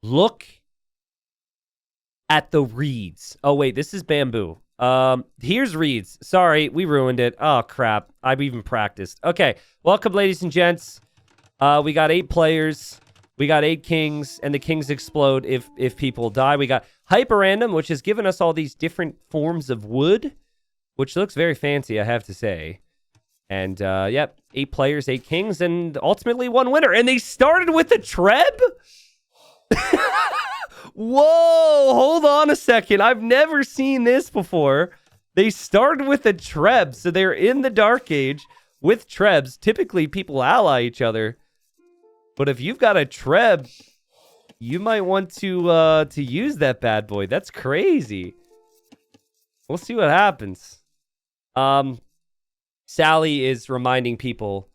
Look at the reeds. Oh, wait, this is bamboo. Here's reeds. Sorry, we ruined it. Oh, crap. I've even practiced. Okay, welcome, ladies and gents. We got 8 players. We got 8 kings, and the kings explode if people die. We got hyper random, which has given us all these different forms of wood, which looks very fancy, I have to say. And, yep, 8 players, 8 kings, and ultimately 1 winner. And they started with a Treb? Whoa, hold on a second. I've never seen this before. They started with a Treb, so they're in the Dark Age with Trebs. Typically, people ally each other. But if you've got a Treb, you might want to use that bad boy. That's crazy. We'll see what happens. Sally is reminding people,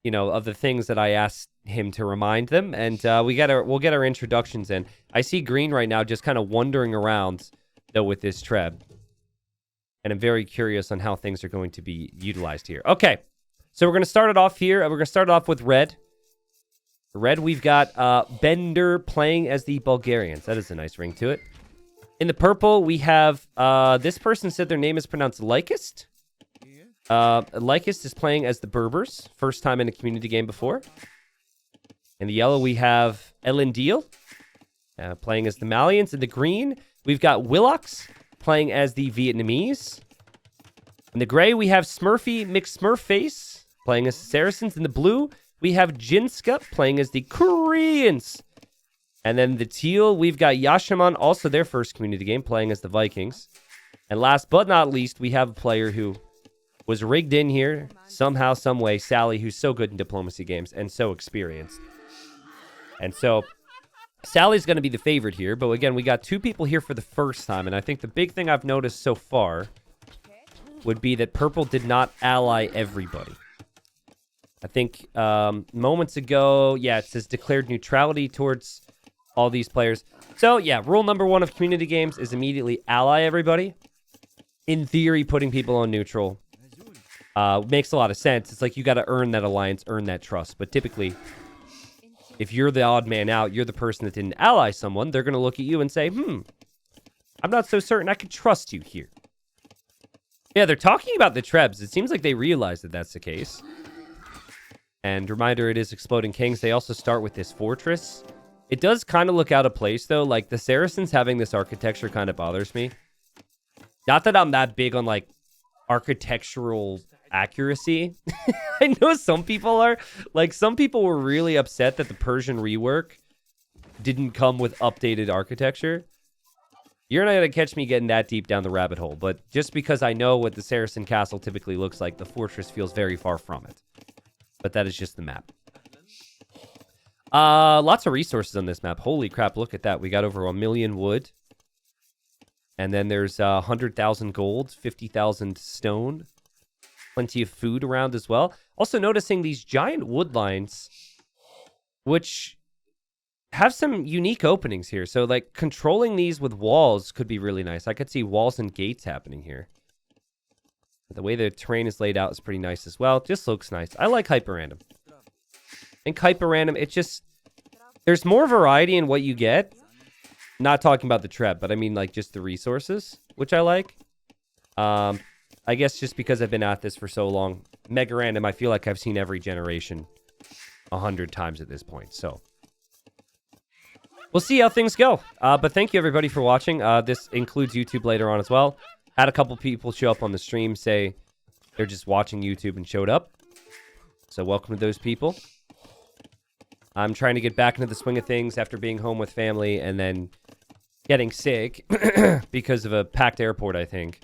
you know, of the things that I asked him to remind them, and we'll get our introductions in. I see Green right now just kind of wandering around, though, with this Treb. And I'm very curious on how things are going to be utilized here. Okay, so we're going to start it off here. We're going to start it off with red. Red, we've got Bender playing as the Bulgarians. That is a nice ring to it. In the purple, we have, this person said their name is pronounced Lycist. Lycist is playing as the Berbers. First time in a community game before. In the yellow, we have Teal playing as the Malians. In the green, we've got Willox playing as the Vietnamese. In the gray, we have Smurfy McSmurfface playing as the Saracens. In the blue, we have Jinska playing as the Koreans. And then the teal, we've got Yashaman, also their first community game, playing as the Vikings. And last but not least, we have a player who was rigged in here somehow, some way, Sally, who's so good in diplomacy games and so experienced. And so Sally's going to be the favorite here. But again, we got 2 people here for the first time. And I think the big thing I've noticed so far would be that purple did not ally everybody. I think moments ago, yeah, it says declared neutrality towards all these players. So, yeah, rule number 1 of community games is immediately ally everybody. In theory, putting people on neutral makes a lot of sense. It's like you got to earn that alliance, earn that trust. But typically, if you're the odd man out, you're the person that didn't ally someone, they're going to look at you and say, I'm not so certain I can trust you here. Yeah, they're talking about the Trebs. It seems like they realize that that's the case. And reminder, it is Exploding Kings. They also start with this fortress. It does kind of look out of place, though. Like, the Saracens having this architecture kind of bothers me. Not that I'm that big on, like, architectural accuracy. I know some people are. Like, some people were really upset that the Persian rework didn't come with updated architecture. You're not going to catch me getting that deep down the rabbit hole. But just because I know what the Saracen castle typically looks like, the fortress feels very far from it. But that is just the map. Lots of resources on this map. Holy crap, look at that. We got over 1 million wood. And then there's 100,000 gold, 50,000 stone. Plenty of food around as well. Also noticing these giant wood lines, which have some unique openings here. So, like, controlling these with walls could be really nice. I could see walls and gates happening here. But the way the terrain is laid out is pretty nice as well. It just looks nice. I like hyper random. I think hyper random, it just... There's more variety in what you get. Not talking about the trap, but I mean, like, just the resources, which I like. I guess just because I've been at this for so long. Mega random, I feel like I've seen every generation 100 times at this point, so... We'll see how things go. But thank you, everybody, for watching. This includes YouTube later on as well. Had a couple people show up on the stream, say they're just watching YouTube and showed up. So welcome to those people. I'm trying to get back into the swing of things after being home with family and then getting sick because of a packed airport, I think.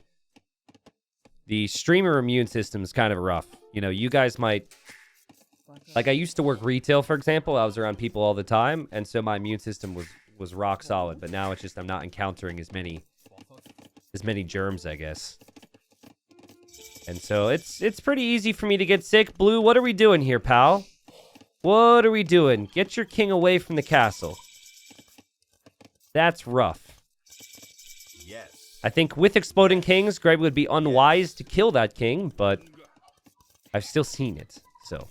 The streamer immune system is kind of rough. You know, you guys might... Like, I used to work retail, for example. I was around people all the time, and so my immune system was rock solid. But now it's just I'm not encountering as many germs, I guess. And so it's pretty easy for me to get sick. Blue, what are we doing here, pal? What are we doing? Get your king away from the castle. That's rough. Yes. I think with Exploding Kings, Greg would be unwise to kill that king, but I've still seen it, so...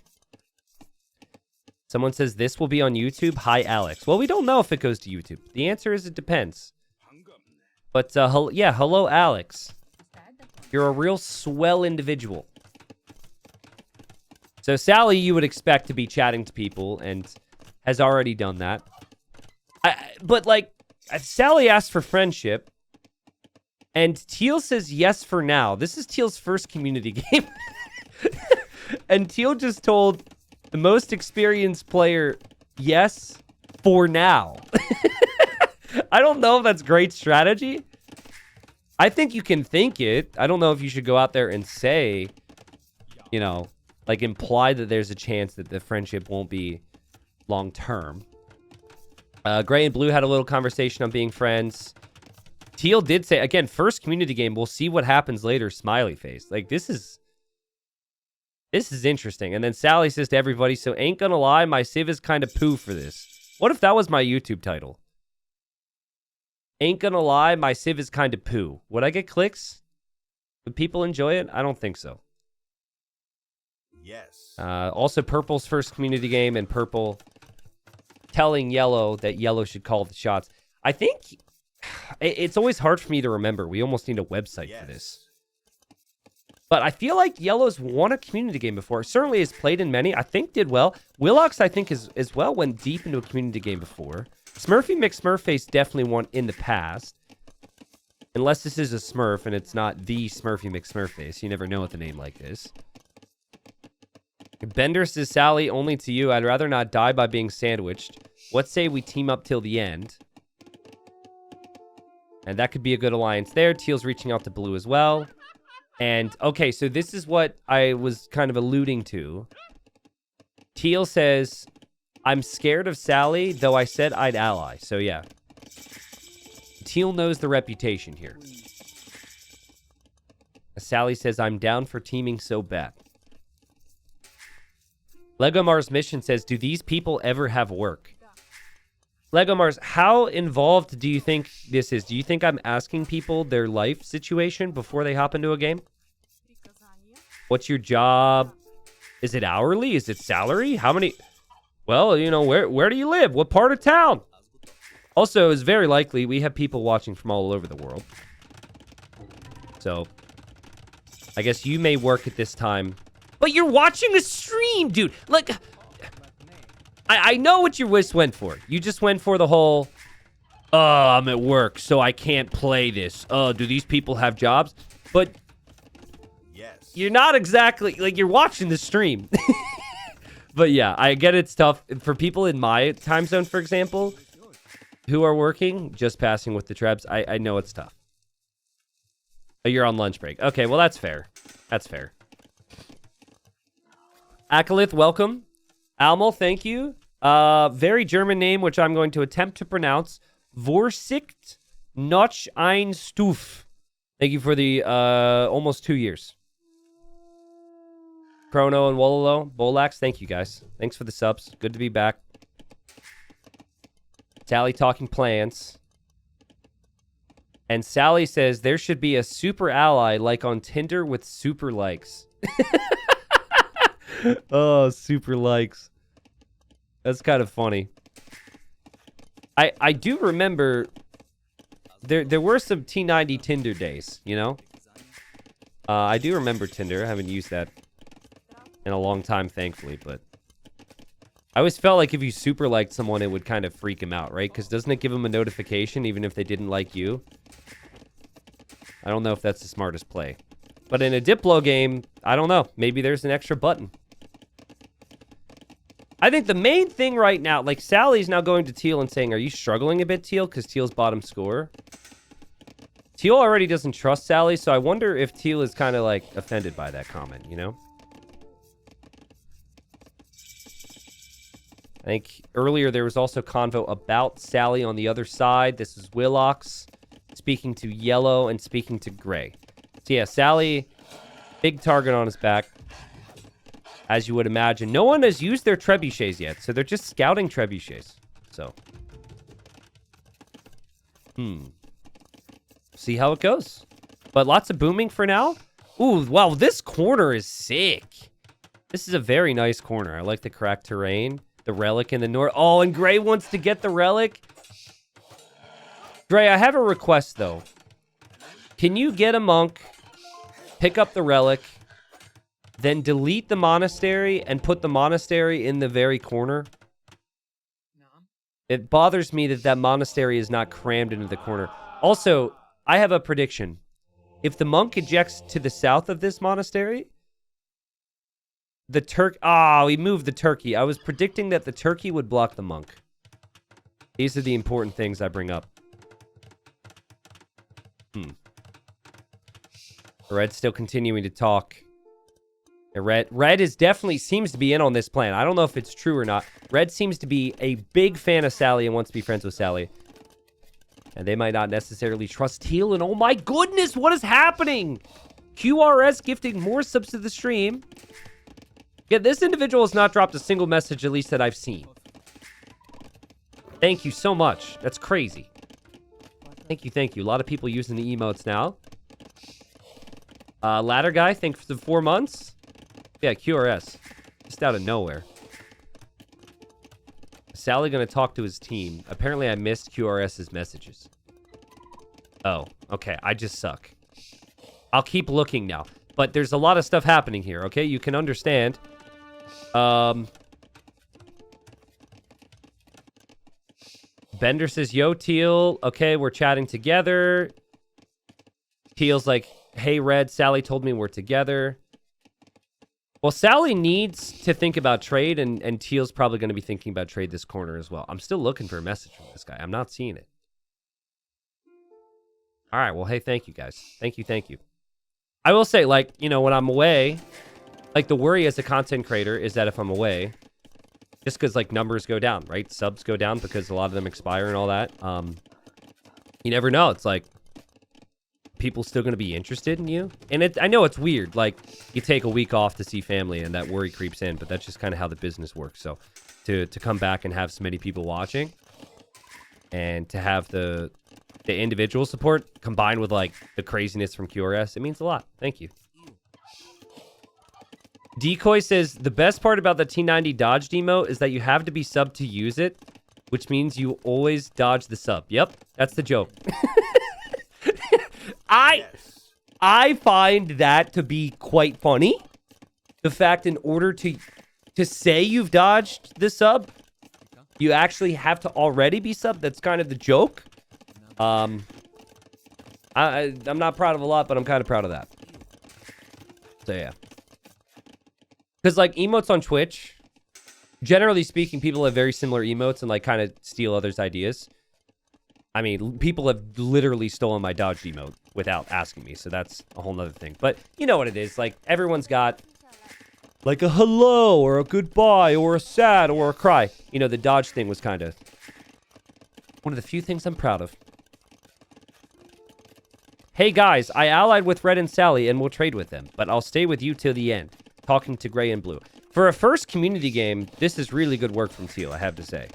Someone says this will be on YouTube. Hi, Alex. Well, we don't know if it goes to YouTube. The answer is it depends. But yeah, hello, Alex. You're a real swell individual. So Sally, you would expect to be chatting to people and has already done that. But like, Sally asked for friendship. And Teal says yes for now. This is Teal's first community game. And Teal just told the most experienced player yes for now. I don't know if that's great strategy. I think you can think it. I don't know if you should go out there and say, you know, like imply that there's a chance that the friendship won't be long term. Gray and Blue had a little conversation on being friends. Teal did say, again, first community game. We'll see what happens later. Smiley face. Like, this is interesting. And then Sally says to everybody, so ain't gonna lie, my Civ is kind of poo for this. What if that was my YouTube title? Ain't gonna lie, my Civ is kind of poo. Would I get clicks? Would people enjoy it? I don't think so. Yes. Also, Purple's first community game, and Purple telling Yellow that Yellow should call the shots. I think it's always hard for me to remember. We almost need a website for this. But I feel like Yellow's won a community game before. Certainly has played in many. I think did well. Willox, I think, as well went deep into a community game before. Smurfy McSmurfface definitely won in the past. Unless this is a Smurf and it's not the Smurfy McSmurfface. You never know with a name like this. Bender says, Sally, only to you. I'd rather not die by being sandwiched. What say we team up till the end? And that could be a good alliance there. Teal's reaching out to Blue as well. And, okay, so this is what I was kind of alluding to. Teal says, I'm scared of Sally, though I said I'd ally. So, yeah. Teal knows the reputation here. Sally says, I'm down for teaming so bad. Lego Mars Mission says, do these people ever have work? Lego Mars, how involved do you think this is? Do you think I'm asking people their life situation before they hop into a game? What's your job? Is it hourly? Is it salary? How many? Well, you know, where do you live? What part of town? Also, it's very likely we have people watching from all over the world. So, I guess you may work at this time. But you're watching a stream, dude. Like, I know what your wish went for. You just went for the whole, oh, I'm at work, so I can't play this. Oh, do these people have jobs? But yes, you're not exactly, like, you're watching the stream. But yeah, I get it's tough. For people in my time zone, for example, who are working, just passing with the Trebs, I know it's tough. Oh, you're on lunch break. Okay, well, that's fair. That's fair. Akalith, welcome. Almal, thank you. Very German name, which I'm going to attempt to pronounce. Vorsicht noch ein Stuf. Thank you for the almost 2 years. Chrono and Wololo, Bolax, thank you guys. Thanks for the subs. Good to be back. Sally talking plants. And Sally says there should be a super ally like on Tinder with super likes. Oh, super likes. That's kind of funny. I do remember there were some T90 Tinder days, you know? I do remember Tinder. I haven't used that in a long time, thankfully, but I always felt like if you super liked someone, it would kind of freak him out, right? Because doesn't it give him a notification even if they didn't like you? I don't know if that's the smartest play. But in a Diplo game, I don't know. Maybe there's an extra button. I think the main thing right now, like Sally's now going to Teal and saying, are you struggling a bit, Teal? Because Teal's bottom score. Teal already doesn't trust Sally, so I wonder if Teal is kind of like offended by that comment, you know? I think earlier there was also convo about Sally on the other side. This is Willox speaking to Yellow and speaking to Gray. So yeah, Sally, big target on his back, as you would imagine. No one has used their trebuchets yet, so they're just scouting trebuchets. So, see how it goes. But lots of booming for now. Ooh, wow, this corner is sick. This is a very nice corner. I like the cracked terrain. The relic in the north. Oh, and Gray wants to get the relic. Gray, I have a request, though. Can you get a monk, pick up the relic, then delete the monastery and put the monastery in the very corner? No. It bothers me that that monastery is not crammed into the corner. Also, I have a prediction. If the monk ejects to the south of this monastery, the he moved the turkey. I was predicting that the turkey would block the monk. These are the important things I bring up. Red's still continuing to talk. Red is definitely seems to be in on this plan. I don't know if it's true or not. Red seems to be a big fan of Sally and wants to be friends with Sally. And they might not necessarily trust Teal. And oh my goodness, what is happening? QRS gifting more subs to the stream. Yeah, this individual has not dropped a single message, at least that I've seen. Thank you so much. That's crazy. Thank you, thank you. A lot of people using the emotes now. Ladder guy, thanks for the 4 months. Yeah, QRS. Just out of nowhere. Sally gonna talk to his team. Apparently I missed QRS's messages. Oh, okay. I just suck. I'll keep looking now. But there's a lot of stuff happening here, okay? You can understand. Bender says, yo, Teal. Okay, we're chatting together. Teal's like, hey, Red, Sally told me we're together. Well, Sally needs to think about trade, and Teal's probably going to be thinking about trade this corner as well. I'm still looking for a message from this guy. I'm not seeing it. All right, well, hey, thank you, guys. Thank you, thank you. I will say, like, you know, when I'm away, like, the worry as a content creator is that if I'm away, just because, like, numbers go down, right? Subs go down because a lot of them expire and all that. You never know. It's like, people still going to be interested in you. And I know it's weird. Like, you take a week off to see family and that worry creeps in, but that's just kind of how the business works. So to come back and have so many people watching and to have the individual support combined with, like, the craziness from QRS, it means a lot. Thank you. Decoy says, the best part about the T90 dodge demo is that you have to be sub to use it, which means you always dodge the sub. Yep, that's the joke. I find that to be quite funny. The fact in order to say you've dodged the sub, you actually have to already be sub. That's kind of the joke. I'm not proud of a lot, but I'm kind of proud of that. So yeah. Because, like, emotes on Twitch, generally speaking, people have very similar emotes and, like, kind of steal others' ideas. I mean, people have literally stolen my dodge emote without asking me, so that's a whole nother thing. But you know what it is. Like, everyone's got, like, a hello or a goodbye or a sad or a cry. You know, the dodge thing was kind of one of the few things I'm proud of. Hey, guys, I allied with Red and Sally and will trade with them, but I'll stay with you till the end. Talking to Gray and Blue. For a first community game, this is really good work from Teal, I have to say.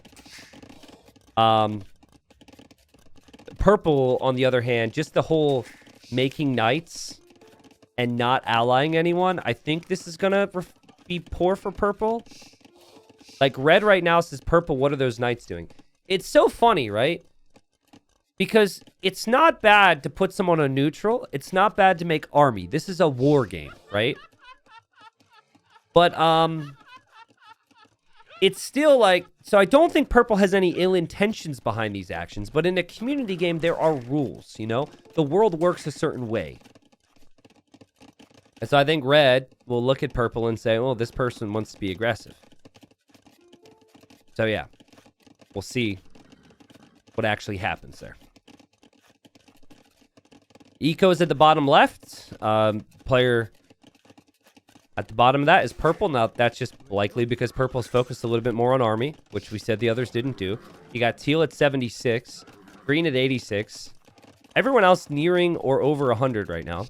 Purple, on the other hand, just the whole making knights and not allying anyone, I think this is going to be poor for Purple. Like, Red right now says, Purple, what are those knights doing? It's so funny, right? Because it's not bad to put someone on neutral. It's not bad to make army. This is a war game, right? But, it's still like, so I don't think Purple has any ill intentions behind these actions, but in a community game, there are rules, you know? The world works a certain way. And so I think Red will look at Purple and say, well, this person wants to be aggressive. So yeah, we'll see what actually happens there. Eco is at the bottom left. Player at the bottom of that is Purple. Now, that's just likely because Purple's focused a little bit more on army, which we said the others didn't do. You got Teal at 76, Green at 86. Everyone else nearing or over 100 right now.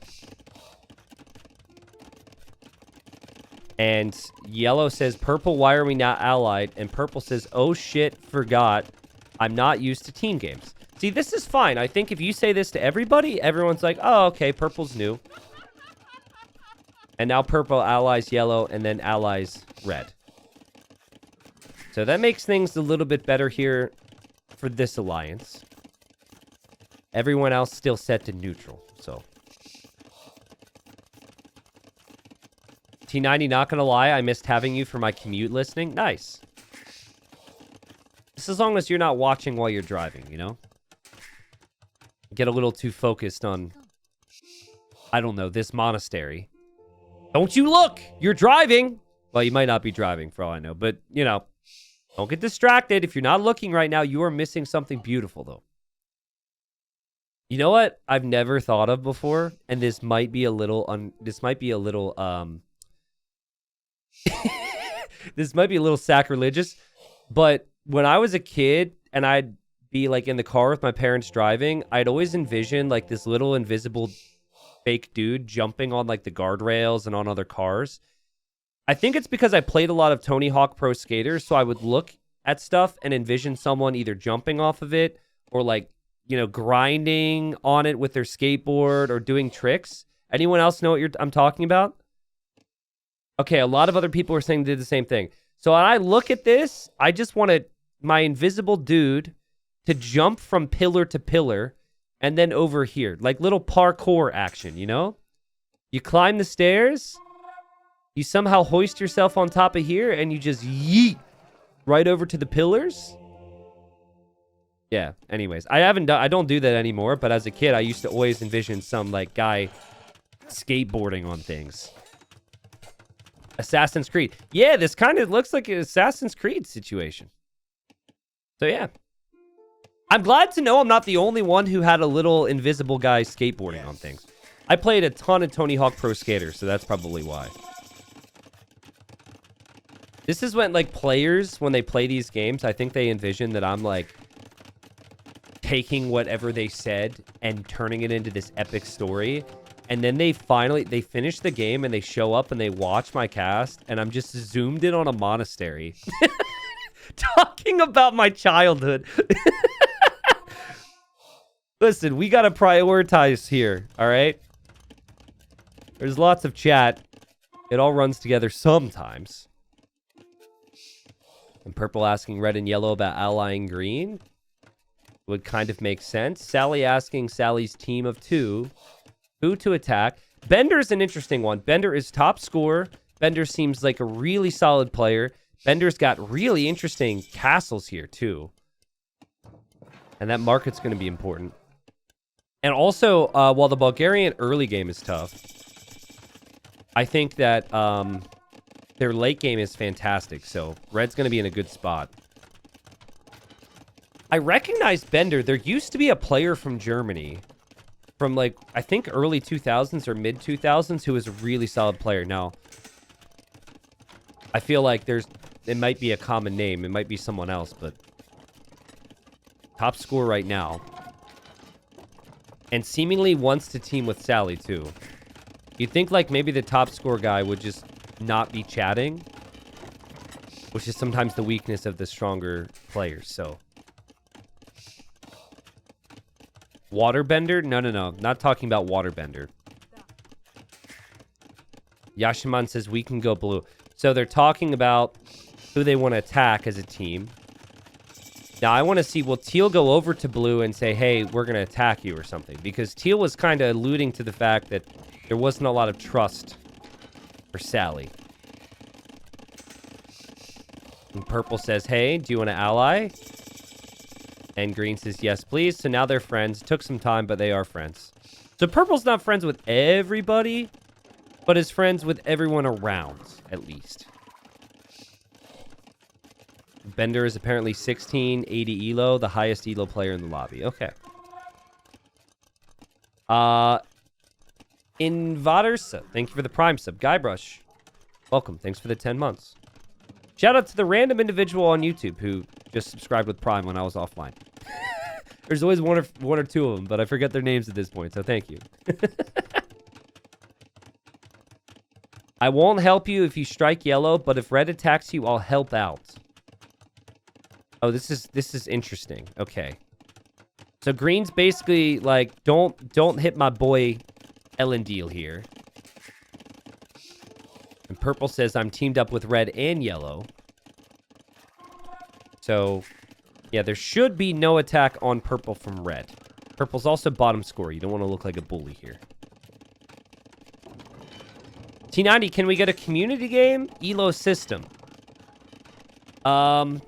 And Yellow says, Purple, why are we not allied? And Purple says, oh shit, forgot. I'm not used to team games. See, this is fine. I think if you say this to everybody, everyone's like, oh, okay, Purple's new. And now Purple allies Yellow and then allies Red. So that makes things a little bit better here for this alliance. Everyone else still set to neutral, so. T90, not gonna lie, I missed having you for my commute listening. Nice. Just as long as you're not watching while you're driving, you know? Get a little too focused on, I don't know, this monastery. Don't you look! You're driving! Well, you might not be driving for all I know, but, you know, don't get distracted. If you're not looking right now, you are missing something beautiful, though. You know what I've never thought of before? And this might be a little, this might be a little sacrilegious, but when I was a kid and I'd be like in the car with my parents driving, I'd always envision like this little invisible fake dude jumping on like the guardrails and on other cars. I think it's because I played a lot of Tony Hawk Pro Skater, so I would look at stuff and envision someone either jumping off of it or like, you know, grinding on it with their skateboard or doing tricks. Anyone else know what I'm talking about? Okay, a lot of other people are saying they did the same thing. So when I look at this, I just want my invisible dude to jump from pillar to pillar and then over here. Like little parkour action, you know? You climb the stairs, you somehow hoist yourself on top of here, and you just yeet right over to the pillars. Yeah, anyways. I don't do that anymore, but as a kid, I used to always envision some, like, guy skateboarding on things. Assassin's Creed. Yeah, this kind of looks like an Assassin's Creed situation. So, yeah. I'm glad to know I'm not the only one who had a little invisible guy skateboarding on things. I played a ton of Tony Hawk Pro Skater, so that's probably why. This is when, like, players, when they play these games, I think they envision that I'm, like, taking whatever they said and turning it into this epic story. And then they finish the game and they show up and they watch my cast, and I'm just zoomed in on a monastery. Talking about my childhood. Listen, we got to prioritize here, all right? There's lots of chat. It all runs together sometimes. And purple asking red and yellow about allying green would kind of make sense. Sally asking Sally's team of two who to attack. Bender's an interesting one. Bender is top scorer. Bender seems like a really solid player. Bender's got really interesting castles here, too. And that market's going to be important. And also, while the Bulgarian early game is tough, I think that their late game is fantastic. So, red's going to be in a good spot. I recognize Bender. There used to be a player from Germany from, like, I think early 2000s or mid 2000s who was a really solid player. Now, I feel like it might be a common name. It might be someone else, but top scorer right now. And seemingly wants to team with Sally, too. You'd think, like, maybe the top score guy would just not be chatting, which is sometimes the weakness of the stronger players, so. Waterbender? No. Not talking about Waterbender. Yashiman says we can go blue. So they're talking about who they want to attack as a team. Now, I want to see, will Teal go over to blue and say, hey, we're going to attack you or something? Because Teal was kind of alluding to the fact that there wasn't a lot of trust for Sally. And purple says, hey, do you want to ally? And green says, yes, please. So now they're friends. It took some time, but they are friends. So purple's not friends with everybody, but is friends with everyone around, at least. Bender is apparently 16, 80 elo, the highest elo player in the lobby. Okay. Invadersa, thank you for the Prime sub. Guybrush, welcome. Thanks for the 10 months. Shout out to the random individual on YouTube who just subscribed with Prime when I was offline. There's always one or two of them, but I forget their names at this point, so thank you. I won't help you if you strike yellow, but if red attacks you, I'll help out. Oh, this is interesting. Okay. So green's basically like, don't hit my boy Elendil here. And purple says I'm teamed up with red and yellow. So, yeah, there should be no attack on purple from red. Purple's also bottom score. You don't want to look like a bully here. T90, can we get a community game? Elo system. Well,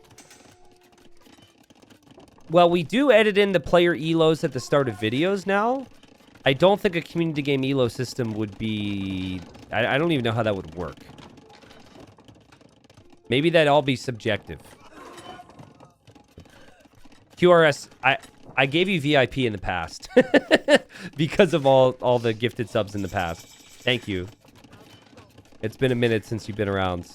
we do edit in the player elos at the start of videos now. I don't think a community game elo system would be... I don't even know how that would work. Maybe that'd all be subjective. QRS, I gave you VIP in the past. Because of all the gifted subs in the past. Thank you. It's been a minute since you've been around.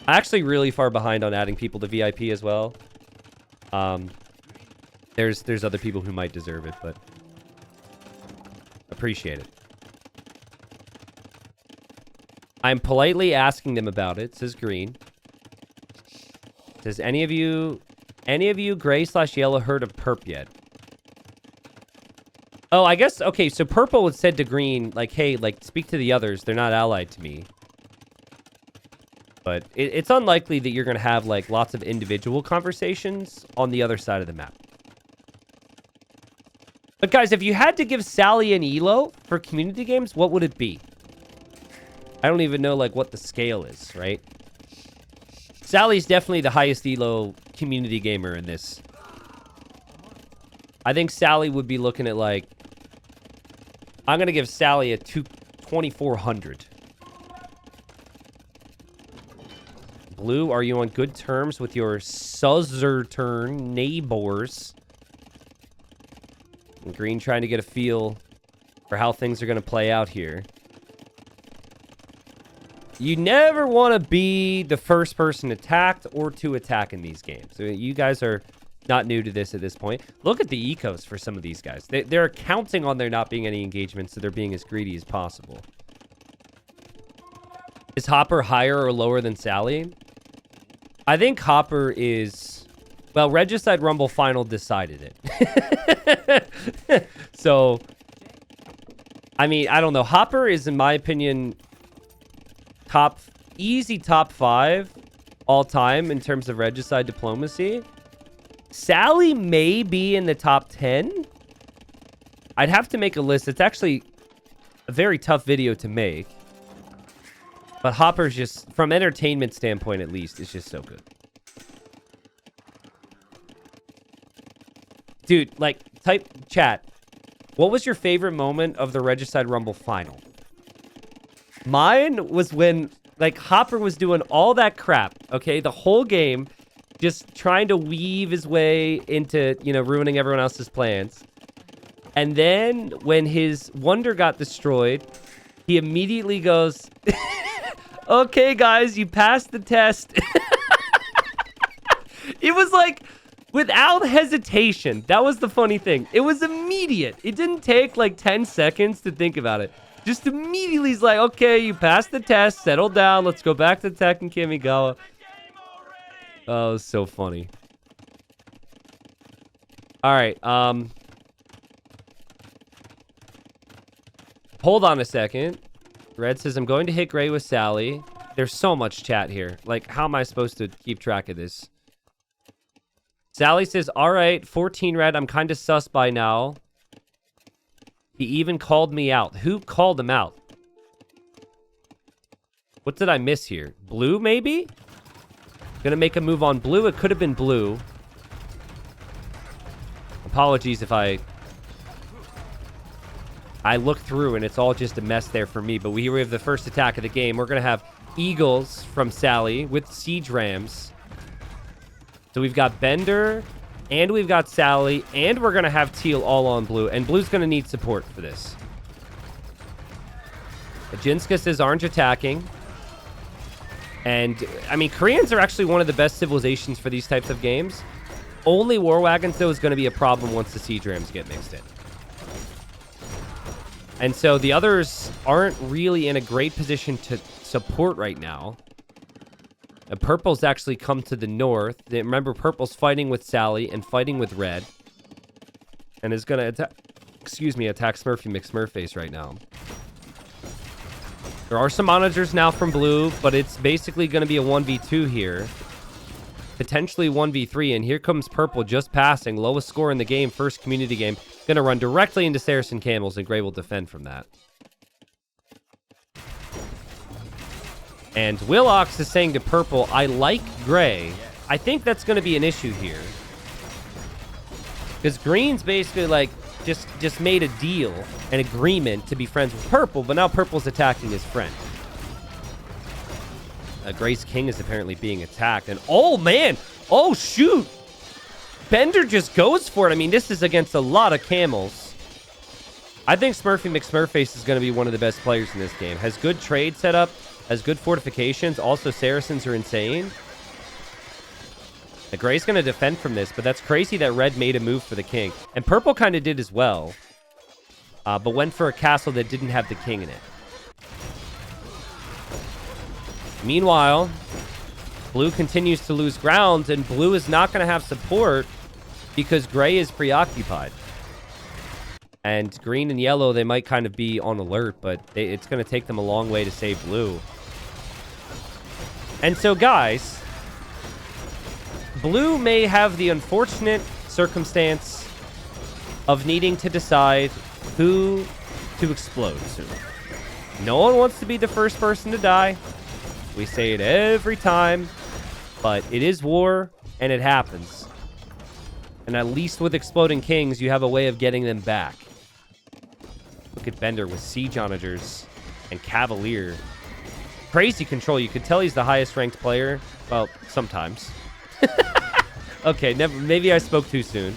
I'm actually really far behind on adding people to VIP as well. There's other people who might deserve it, but appreciate it. I'm politely asking them about it, says Green. Says any of you gray/yellow heard of perp yet? Oh, I guess, okay, so purple had said to green, like, hey, like, speak to the others. They're not allied to me. But it's unlikely that you're going to have, like, lots of individual conversations on the other side of the map. But, guys, if you had to give Sally an elo for community games, what would it be? I don't even know, like, what the scale is, right? Sally's definitely the highest elo community gamer in this. I think Sally would be looking at, like... I'm going to give Sally a 2400. Blue, are you on good terms with your southern neighbors? And Green trying to get a feel for how things are going to play out here. You never want to be the first person attacked or to attack in these games. So you guys are not new to this at this point. Look at the ecos for some of these guys. They're counting on there not being any engagement, so they're being as greedy as possible. Is Hopper higher or lower than Sally? I think Hopper is... Well, Regicide Rumble Final decided it. So, I mean, I don't know. Hopper is, in my opinion, easy top 5 all time in terms of Regicide diplomacy. Sally may be in the top 10. I'd have to make a list. It's actually a very tough video to make. But Hopper's just, from entertainment standpoint at least, is just so good. Dude, like, type chat. What was your favorite moment of the Regicide Rumble final? Mine was when, like, Hopper was doing all that crap, okay? The whole game, just trying to weave his way into, you know, ruining everyone else's plans. And then when his wonder got destroyed, he immediately goes, okay, guys, you passed the test. It was like, without hesitation. That was the funny thing. It was immediate. It didn't take like 10 seconds to think about it. Just immediately he's like, okay, you passed the test. Settle down. Let's go back to Tekken Kamigawa. Oh, it was so funny. All right. Hold on a second. Red says, I'm going to hit gray with Sally. There's so much chat here. Like, how am I supposed to keep track of this? Sally says, all right, 14 red. I'm kind of sus by now. He even called me out. Who called him out? What did I miss here? Blue, maybe? Gonna make a move on blue. It could have been blue. Apologies if I look through and it's all just a mess there for me. But we have the first attack of the game. We're gonna have Eagles from Sally with Siege Rams. So we've got Bender, and we've got Sally, and we're going to have Teal all on blue. And blue's going to need support for this. Ajinska says orange attacking. And, I mean, Koreans are actually one of the best civilizations for these types of games. Only War Wagons, though, is going to be a problem once the Siege Rams get mixed in. And so the others aren't really in a great position to support right now. Purple's actually come to the north. Remember, Purple's fighting with Sally and fighting with Red. And is going to attack... Excuse me, attack Smurfy McSmurface right now. There are some monitors now from Blue, but it's basically going to be a 1v2 here. potentially 1v3, and here comes Purple just passing. Lowest score in the game, first community game. Gonna run directly into Saracen Camels, and Gray will defend from that. And Willox is saying to Purple, I like Gray. I think that's going to be an issue here. Because Green's basically like just made a deal, an agreement to be friends with Purple, but now Purple's attacking his friend. Gray's king is apparently being attacked. And oh, man. Oh, shoot. Bender just goes for it. I mean, this is against a lot of camels. I think Smurfy McSmurface is going to be one of the best players in this game. Has good trade set up. Has good fortifications. Also, Saracens are insane. Gray's going to defend from this, but that's crazy that Red made a move for the king. And Purple kind of did as well. But went for a castle that didn't have the king in it. Meanwhile, Blue continues to lose ground, and Blue is not going to have support because Gray is preoccupied. And Green and Yellow, they might kind of be on alert, but it's going to take them a long way to save Blue. And so, guys, Blue may have the unfortunate circumstance of needing to decide who to explode soon. No one wants to be the first person to die. We say it every time, but it is war, and it happens. And at least with Exploding Kings, you have a way of getting them back. Look at Bender with Siege Onagers and Cavalier. Crazy control. You could tell he's the highest ranked player. Well, sometimes. Okay, maybe I spoke too soon.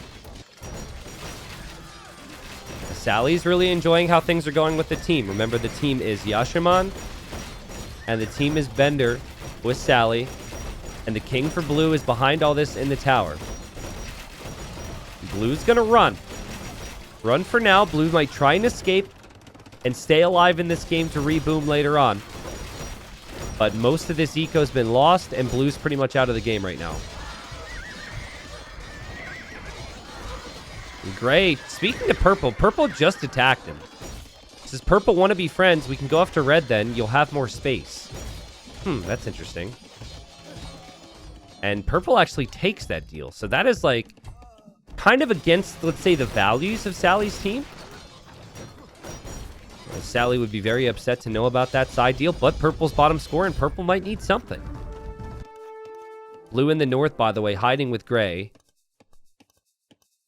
Sally's really enjoying how things are going with the team. Remember, the team is Yashaman, and the team is Bender with Sally, and the king for Blue is behind all this in the tower. Blue's gonna run. Run for now. Blue might try and escape and stay alive in this game to reboom later on. But most of this eco's been lost, and Blue's pretty much out of the game right now. Great. Speaking to Purple, Purple just attacked him. Says Purple want to be friends. We can go after Red then. You'll have more space. That's interesting. And Purple actually takes that deal. So that is like kind of against, let's say, the values of Sally's team. Well, Sally would be very upset to know about that side deal, but Purple's bottom score, and Purple might need something. Blue in the north, by the way, hiding with Gray.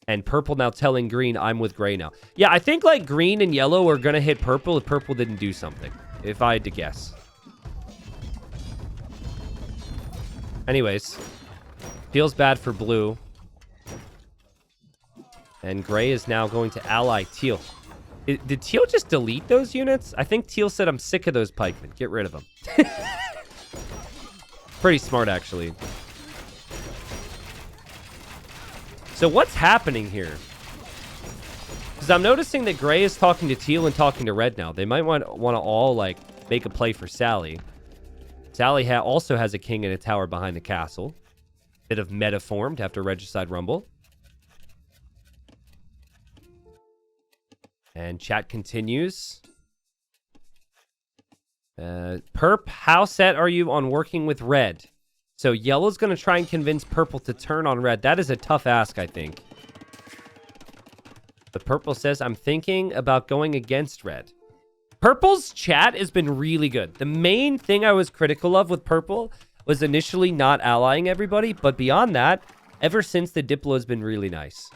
And Purple now telling Green, I'm with Gray now. Yeah, I think like Green and Yellow are going to hit Purple if Purple didn't do something, if I had to guess. Anyways, feels bad for Blue. And Gray is now going to ally Teal. Did Teal just delete those units? I think Teal said, I'm sick of those pikemen. Get rid of them. Pretty smart, actually. So what's happening here? Because I'm noticing that Gray is talking to Teal and talking to Red now. They might want to all, like, make a play for Sally. Sally also has a king and a tower behind the castle. Bit of meta formed after Regicide Rumble. And chat continues. Perp, how set are you on working with Red? So Yellow's going to try and convince Purple to turn on Red. That is a tough ask, I think. But Purple says, I'm thinking about going against Red. Purple's chat has been really good. The main thing I was critical of with Purple was initially not allying everybody. But beyond that, ever since the Diplo has been really nice.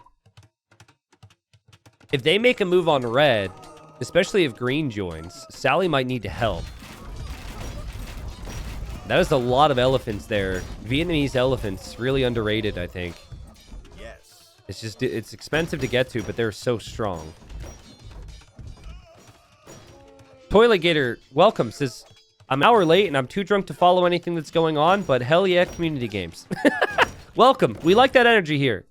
If they make a move on Red, especially if Green joins, Sally might need to help. That is a lot of elephants there. Vietnamese elephants, really underrated, I think. Yes. It's just, it's expensive to get to, but they're so strong. Toilet Gator, welcome, says, I'm an hour late and I'm too drunk to follow anything that's going on, but hell yeah, community games. Welcome. We like that energy here.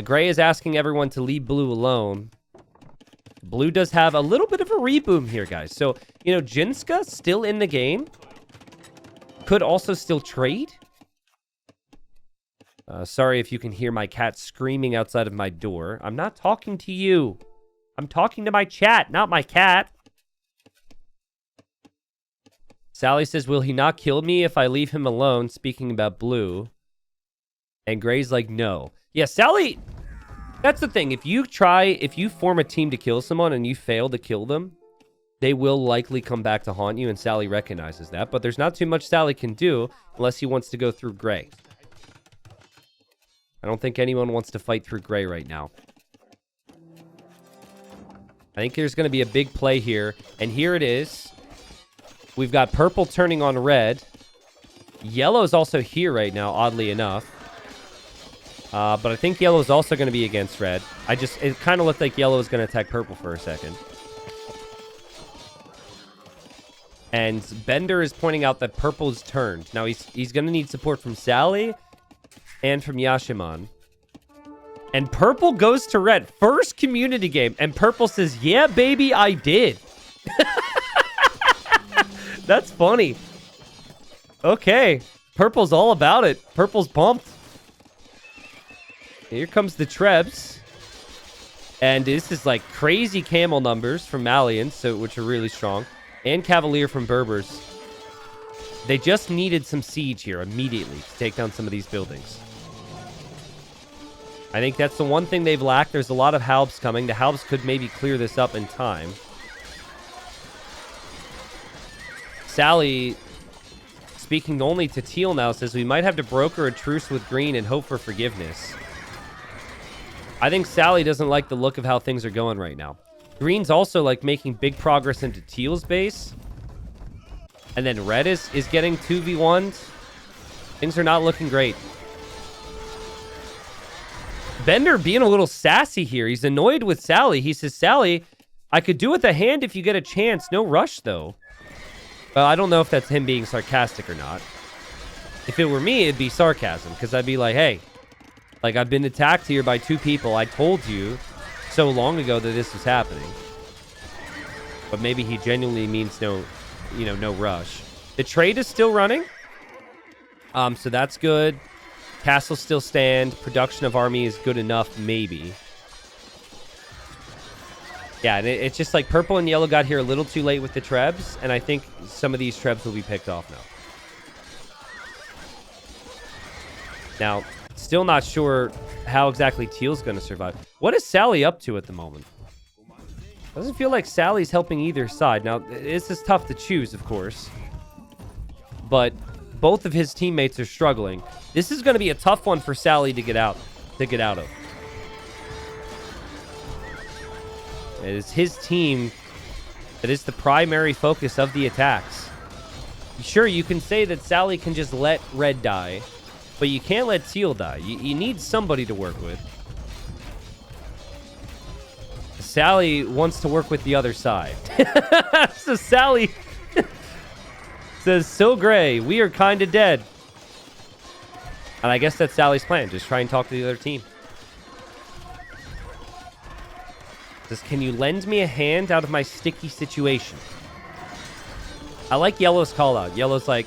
Gray is asking everyone to leave Blue alone. Blue does have a little bit of a reboom here, guys. So, you know, Jinska still in the game. Could also still trade. Sorry if you can hear my cat screaming outside of my door. I'm not talking to you. I'm talking to my chat, not my cat. Sally says, will he not kill me if I leave him alone? Speaking about blue. And Gray's like, no. Yeah, Sally, that's the thing. If you form a team to kill someone and you fail to kill them, they will likely come back to haunt you, and Sally recognizes that. But there's not too much Sally can do unless he wants to go through Gray. I don't think anyone wants to fight through Gray right now. I think there's going to be a big play here, and here it is. We've got purple turning on red. Yellow is also here right now, oddly enough. But I think yellow is also going to be against red. It kind of looked like yellow was going to attack purple for a second. And Bender is pointing out that purple is turned. Now he's going to need support from Sally and from Yashiman. And purple goes to red. First community game. And purple says, yeah, baby, I did. That's funny. Okay. Purple's all about it. Purple's pumped. Here comes the Trebs. And this is like crazy camel numbers from Malians, which are really strong. And Cavalier from Berbers. They just needed some siege here immediately to take down some of these buildings. I think that's the one thing they've lacked. There's a lot of Halbs coming. The Halbs could maybe clear this up in time. Sally, speaking only to Teal now, says we might have to broker a truce with Green and hope for forgiveness. I think Sally doesn't like the look of how things are going right now. Green's also like making big progress into Teal's base. And then red is getting 2v1s. Things are not looking great. Bender being a little sassy here. He's annoyed with Sally. He says, Sally, I could do with a hand if you get a chance. No rush, though. Well, I don't know if that's him being sarcastic or not. If it were me, it'd be sarcasm. Because I'd be like, hey, like I've been attacked here by 2 people. I told you so long ago that this was happening. But maybe he genuinely means no rush. The trade is still running. So that's good. Castles still stand. Production of army is good enough, maybe. Yeah, and it's just like purple and yellow got here a little too late with the Trebs, and I think some of these Trebs will be picked off now. Now, still not sure how exactly Teal's going to survive. What is Sally up to at the moment? Doesn't feel like Sally's helping either side. Now, this is tough to choose, of course. But both of his teammates are struggling. This is going to be a tough one for Sally to get out of. It is his team that is the primary focus of the attacks. Sure, you can say that Sally can just let red die, but you can't let Teal die. You need somebody to work with. Sally wants to work with the other side. So Sally says, so Gray, we are kind of dead. And I guess that's Sally's plan. Just try and talk to the other team. Says, can you lend me a hand out of my sticky situation? I like Yellow's call out. Yellow's like,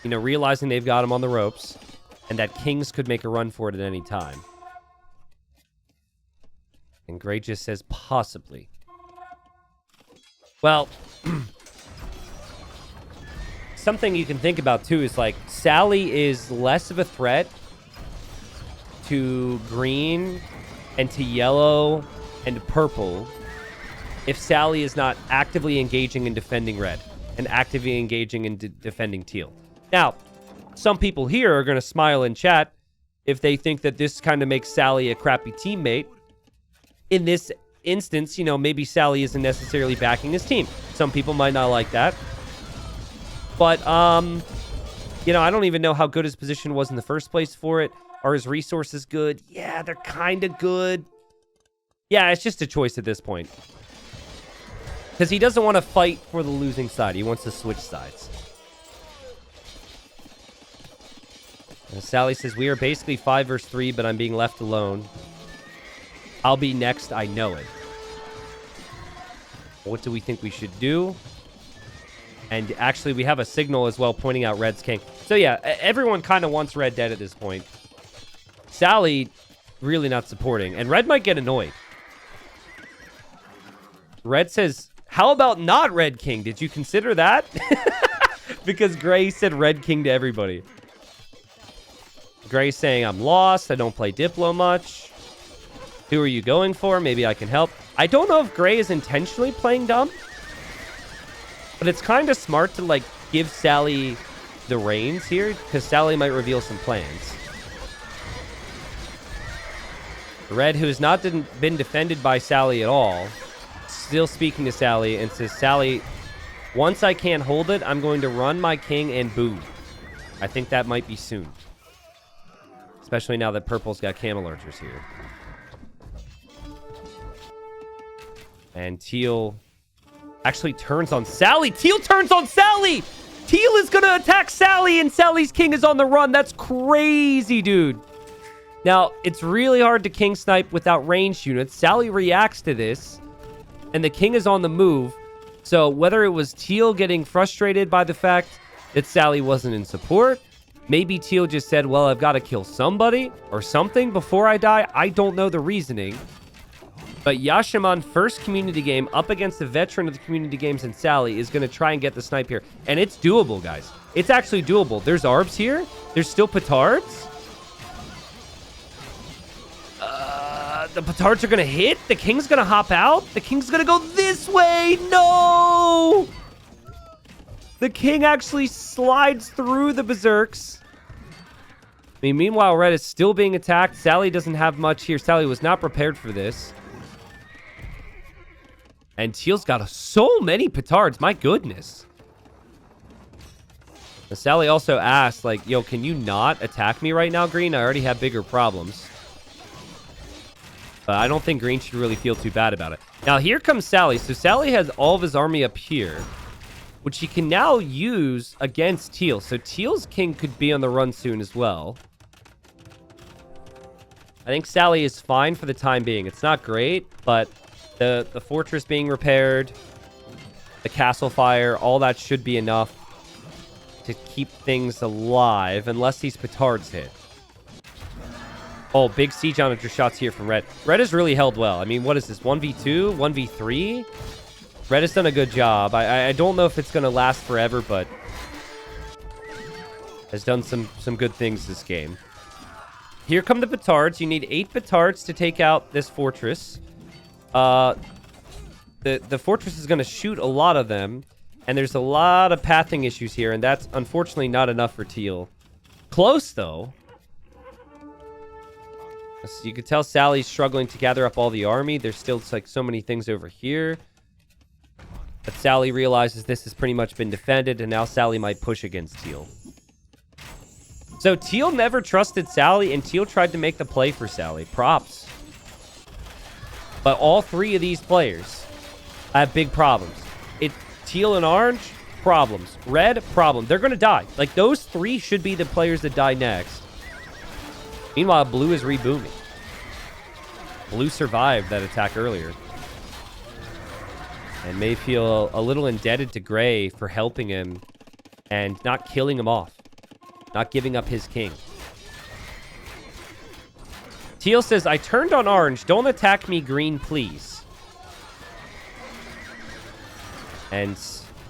realizing they've got him on the ropes and that Kings could make a run for it at any time. And Gray just says, possibly. Well, something you can think about, too, is like Sally is less of a threat to green and to yellow and to purple if Sally is not actively engaging in defending red and actively engaging in defending teal. Now, some people here are going to smile in chat if they think that this kind of makes Sally a crappy teammate. In this instance, maybe Sally isn't necessarily backing his team. Some people might not like that. But, I don't even know how good his position was in the first place for it. Are his resources good? Yeah, they're kind of good. Yeah, it's just a choice at this point. Because he doesn't want to fight for the losing side. He wants to switch sides. And Sally says, we are basically 5 versus 3, but I'm being left alone. I'll be next, I know it. What do we think we should do? And actually, we have a signal as well pointing out Red's king. So yeah, everyone kind of wants Red dead at this point. Sally really not supporting. And Red might get annoyed. Red says, how about not Red King? Did you consider that? Because Gray said red king to everybody. Gray's saying, I'm lost. I don't play Diplo much. Who are you going for? Maybe I can help. I don't know if Gray is intentionally playing dumb. But it's kind of smart to, like, give Sally the reins here. Because Sally might reveal some plans. Red, who has not been defended by Sally at all, still speaking to Sally and says, Sally, once I can't hold it, I'm going to run my king and boom. I think that might be soon. Especially now that Purple's got Camel Archers here. And Teal actually turns on Sally. Teal turns on Sally! Teal is going to attack Sally and Sally's king is on the run. That's crazy, dude. Now, it's really hard to king snipe without ranged units. Sally reacts to this, and the king is on the move. So whether it was Teal getting frustrated by the fact that Sally wasn't in support, maybe Teal just said, well, I've got to kill somebody or something before I die. I don't know the reasoning. But Yashaman, first community game up against the veteran of the community games and Sally, is going to try and get the snipe here. And it's doable, guys. It's actually doable. There's Arbs here. There's still Petards. The Petards are going to hit. The king's going to hop out. The king's going to go this way. No! The king actually slides through the berserks. I mean, meanwhile, Red is still being attacked. Sally doesn't have much here. Sally was not prepared for this. And Teal's got so many Petards. My goodness. And Sally also asked, like, yo, can you not attack me right now, Green? I already have bigger problems. But I don't think Green should really feel too bad about it. Now, here comes Sally. So Sally has all of his army up here, which he can now use against Teal. So Teal's king could be on the run soon as well. I think Sally is fine for the time being. It's not great, but the fortress being repaired, the castle fire, all that should be enough to keep things alive, unless these Petards hit. Oh, big siege onager shots here from Red. Red has really held well. I mean, what is this? 1v2? 1v3? Red has done a good job. I don't know if it's going to last forever, but has done some good things this game. Here come the Petards. You need 8 Petards to take out this fortress. The fortress is going to shoot a lot of them, and there's a lot of pathing issues here, and that's unfortunately not enough for Teal. Close, though. So you can tell Sally's struggling to gather up all the army. There's still like so many things over here. But Sally realizes this has pretty much been defended, and now Sally might push against Teal. So Teal never trusted Sally, and Teal tried to make the play for Sally. Props. But all 3 of these players have big problems. Teal and Orange, problems. Red, problem. They're going to die. Like, those 3 should be the players that die next. Meanwhile, Blue is rebooming. Blue survived that attack earlier. And may feel a little indebted to Gray for helping him and not killing him off. Not giving up his king. Teal says, I turned on Orange. Don't attack me, Green, please. And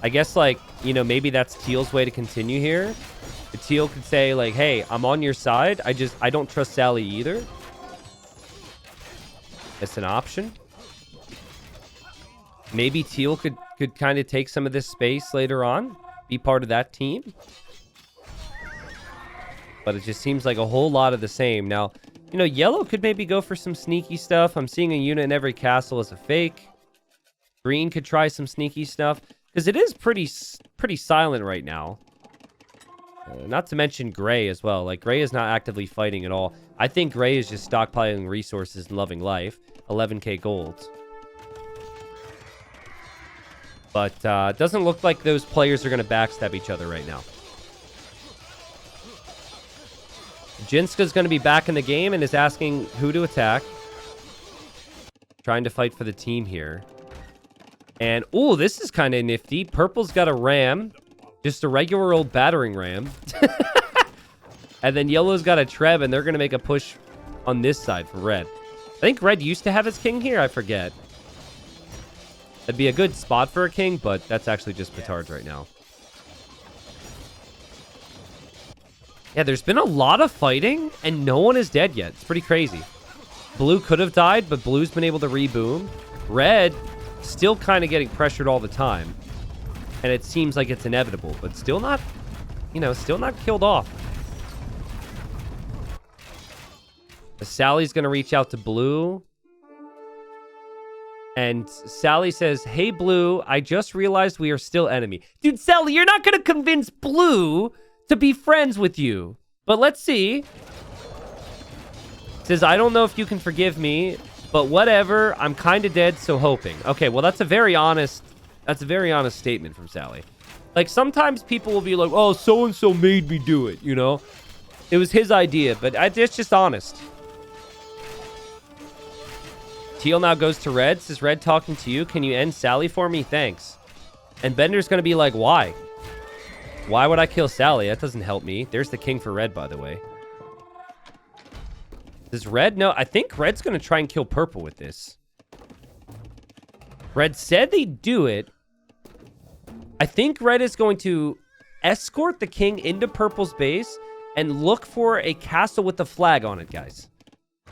I guess, like, you know, maybe that's Teal's way to continue here. Teal could say, like, hey, I'm on your side. I don't trust Sally either. It's an option. Maybe Teal could kind of take some of this space later on. Be part of that team. But it just seems like a whole lot of the same. Now, you know, Yellow could maybe go for some sneaky stuff. I'm seeing a unit in every castle as a fake. Green could try some sneaky stuff. Because it is pretty silent right now. Not to mention Gray as well. Like, Gray is not actively fighting at all. I think Gray is just stockpiling resources and loving life. 11k gold. But it doesn't look like those players are going to backstab each other right now. Jinska's going to be back in the game and is asking who to attack. Trying to fight for the team here. And, ooh, this is kind of nifty. Purple's got a ram. Just a regular old battering ram. And then Yellow's got a Treb, and they're going to make a push on this side for Red. I think Red used to have his king here. I forget. That'd be a good spot for a king, but that's actually just Petards right now. Yeah, there's been a lot of fighting, and no one is dead yet. It's pretty crazy. Blue could have died, but Blue's been able to reboom. Red still kind of getting pressured all the time. And it seems like it's inevitable, but still not, still not killed off. Sally's going to reach out to Blue. And Sally says, "Hey, Blue, I just realized we are still enemy." Dude, Sally, you're not going to convince Blue to be friends with you. But let's see. Says, "I don't know if you can forgive me, but whatever. I'm kind of dead, so hoping." Okay, well, that's a very honest statement from Sally. Like, sometimes people will be like, "Oh, so-and-so made me do it," It was his idea, but it's just honest. Teal now goes to Red. Says, "Red talking to you. Can you end Sally for me? Thanks." And Bender's going to be like, "Why? Why would I kill Sally? That doesn't help me." There's the king for Red, by the way. Does Red? No, I think Red's going to try and kill Purple with this. Red said they'd do it. I think Red is going to escort the king into Purple's base and look for a castle with a flag on it, guys.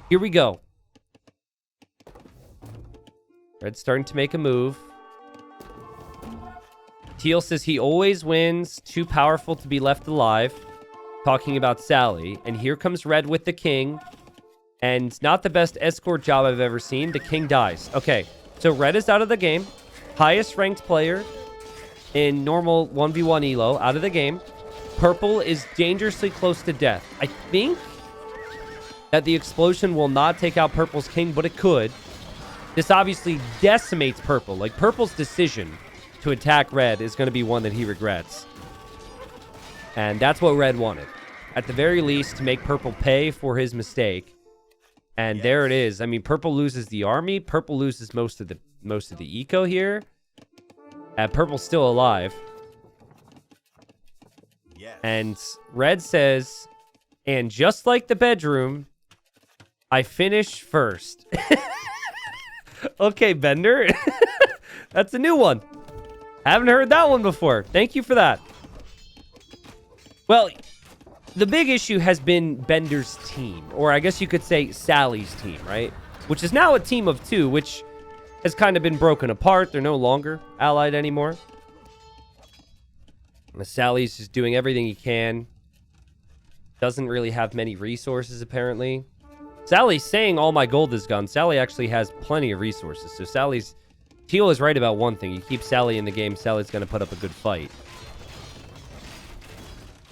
Here we go. Red's starting to make a move. Teal says he always wins. Too powerful to be left alive. Talking about Sally. And here comes Red with the king. And not the best escort job I've ever seen. The king dies. Okay, so Red is out of the game. Highest ranked player in normal 1v1 elo. Out of the game. Purple is dangerously close to death. I think that the explosion will not take out Purple's king, but it could. This obviously decimates Purple. Like, Purple's decision to attack Red is going to be one that he regrets. And that's what Red wanted. At the very least, to make Purple pay for his mistake. And yes, there it is. I mean, Purple loses the army. Purple loses most of the eco here. Purple's still alive. Yes. And Red says, "And just like the bedroom, I finish first." Okay, Bender. That's a new one. Haven't heard that one before. Thank you for that. Well, the big issue has been Bender's team, or I guess you could say Sally's team, right? Which is now a team of two, which has kind of been broken apart. They're no longer allied anymore. Sally's just doing everything he can. Doesn't really have many resources, apparently. Sally's saying all my gold is gone. Sally actually has plenty of resources. So Teal is right about one thing. You keep Sally in the game, Sally's going to put up a good fight.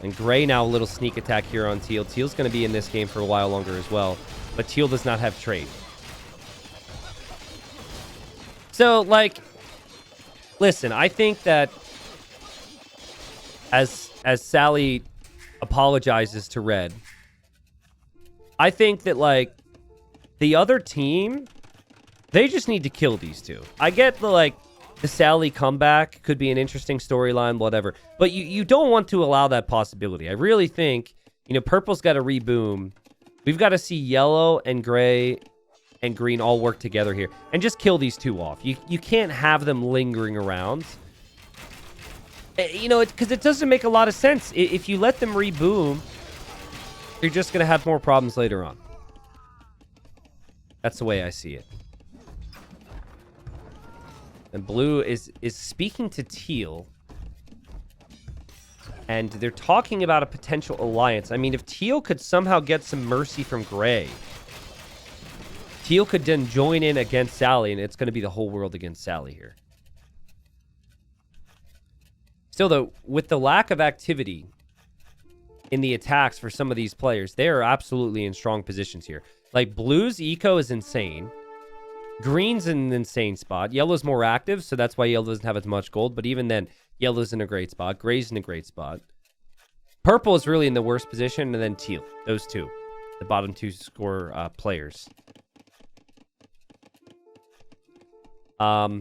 And Gray now a little sneak attack here on Teal. Teal's going to be in this game for a while longer as well. But Teal does not have trade. So, like, listen, I think that as Sally apologizes to Red, I think that, like, the other team, they just need to kill these two. I get the Sally comeback could be an interesting storyline, whatever. But you don't want to allow that possibility. I really think, Purple's got to reboom. We've got to see Yellow and Gray and Green all work together here. And just kill these two off. You can't have them lingering around. Because it doesn't make a lot of sense. If you let them reboom, you're just going to have more problems later on. That's the way I see it. And Blue is speaking to Teal. And they're talking about a potential alliance. I mean, if Teal could somehow get some mercy from Gray, Teal could then join in against Sally, and it's going to be the whole world against Sally here. Still, though, with the lack of activity in the attacks for some of these players, they are absolutely in strong positions here. Like, Blue's eco is insane. Green's in an insane spot. Yellow's more active, so that's why Yellow doesn't have as much gold. But even then, Yellow's in a great spot. Gray's in a great spot. Purple is really in the worst position, and then Teal. Those two. The bottom two score players. Oh,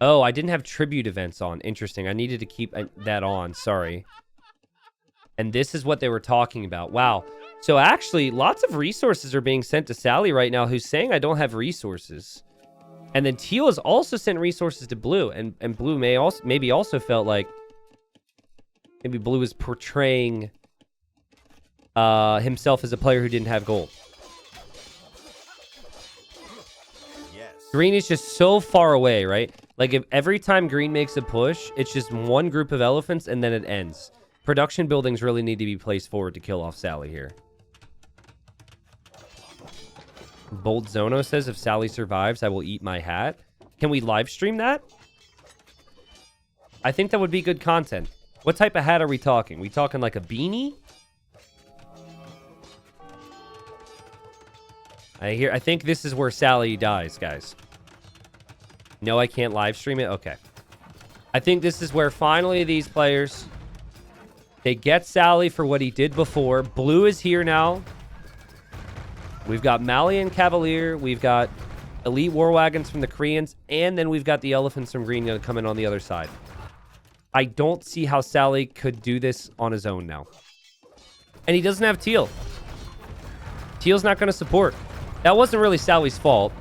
I didn't have tribute events on. Interesting. I needed to keep that on. Sorry. And this is what they were talking about. Wow. So actually, lots of resources are being sent to Sally right now, who's saying I don't have resources. And then Teal has also sent resources to Blue. And Blue maybe also felt like, Maybe blue is portraying himself as a player who didn't have gold. Yes. Green is just so far away, right? Like, if every time green makes a push, it's just one group of elephants, and then it ends. Production buildings really need to be placed forward to kill off Sally here. Bold Zono says, if Sally survives, I will eat my hat. Can we live stream that? I think that would be good content. What type of hat are we talking? We talking like a beanie? I think this is where Sally dies, guys. No, I can't live stream it? Okay. I think this is where finally these players, they get Sally for what he did before. Blue is here now. We've got Malian Cavalier. We've got Elite War Wagons from the Koreans. And then we've got the Elephants from Green going to come in on the other side. I don't see how Sally could do this on his own now. And he doesn't have Teal. Teal's not going to support. That wasn't really Sally's fault.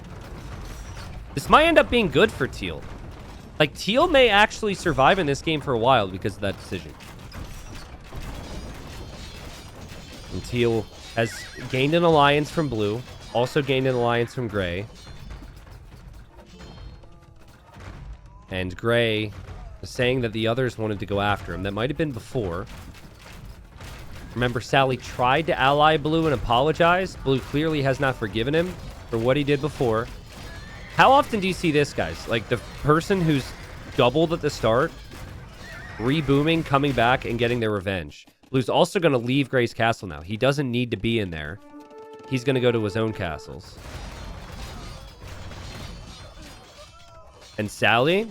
This might end up being good for Teal. Like, Teal may actually survive in this game for a while because of that decision. And Teal has gained an alliance from blue. Also gained an alliance from gray. And gray was saying that the others wanted to go after him. That might have been before. Remember, Sally tried to ally blue and apologize. Blue clearly has not forgiven him for what he did before. How often do you see this, guys? Like, the person who's doubled at the start, rebooming, coming back, and getting their revenge. Blue's also going to leave Gray's castle now. He doesn't need to be in there. He's going to go to his own castles. And Sally,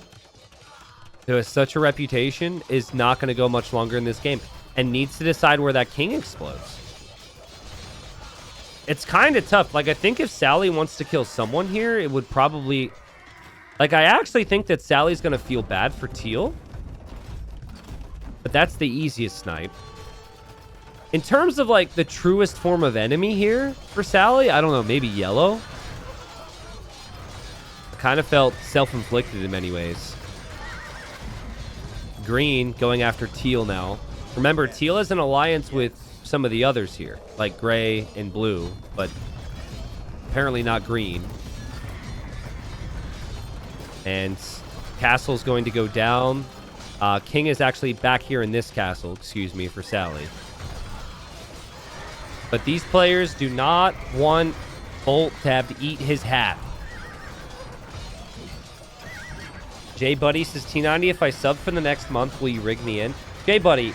who has such a reputation, is not going to go much longer in this game and needs to decide where that king explodes. It's kind of tough. Like, I think if Sally wants to kill someone here, it would probably... Like, I actually think that Sally's going to feel bad for Teal. But that's the easiest snipe. In terms of, like, the truest form of enemy here for Sally, I don't know, maybe yellow? I kind of felt self-inflicted in many ways. Green going after Teal now. Remember, Teal has an alliance with some of the others here, like gray and blue, but apparently not green. And castle's going to go down. King is actually back here in this castle, excuse me, for Sally. But these players do not want Bolt to have to eat his hat. J Buddy says, T90, if I sub for the next month, will you rig me in? J Buddy,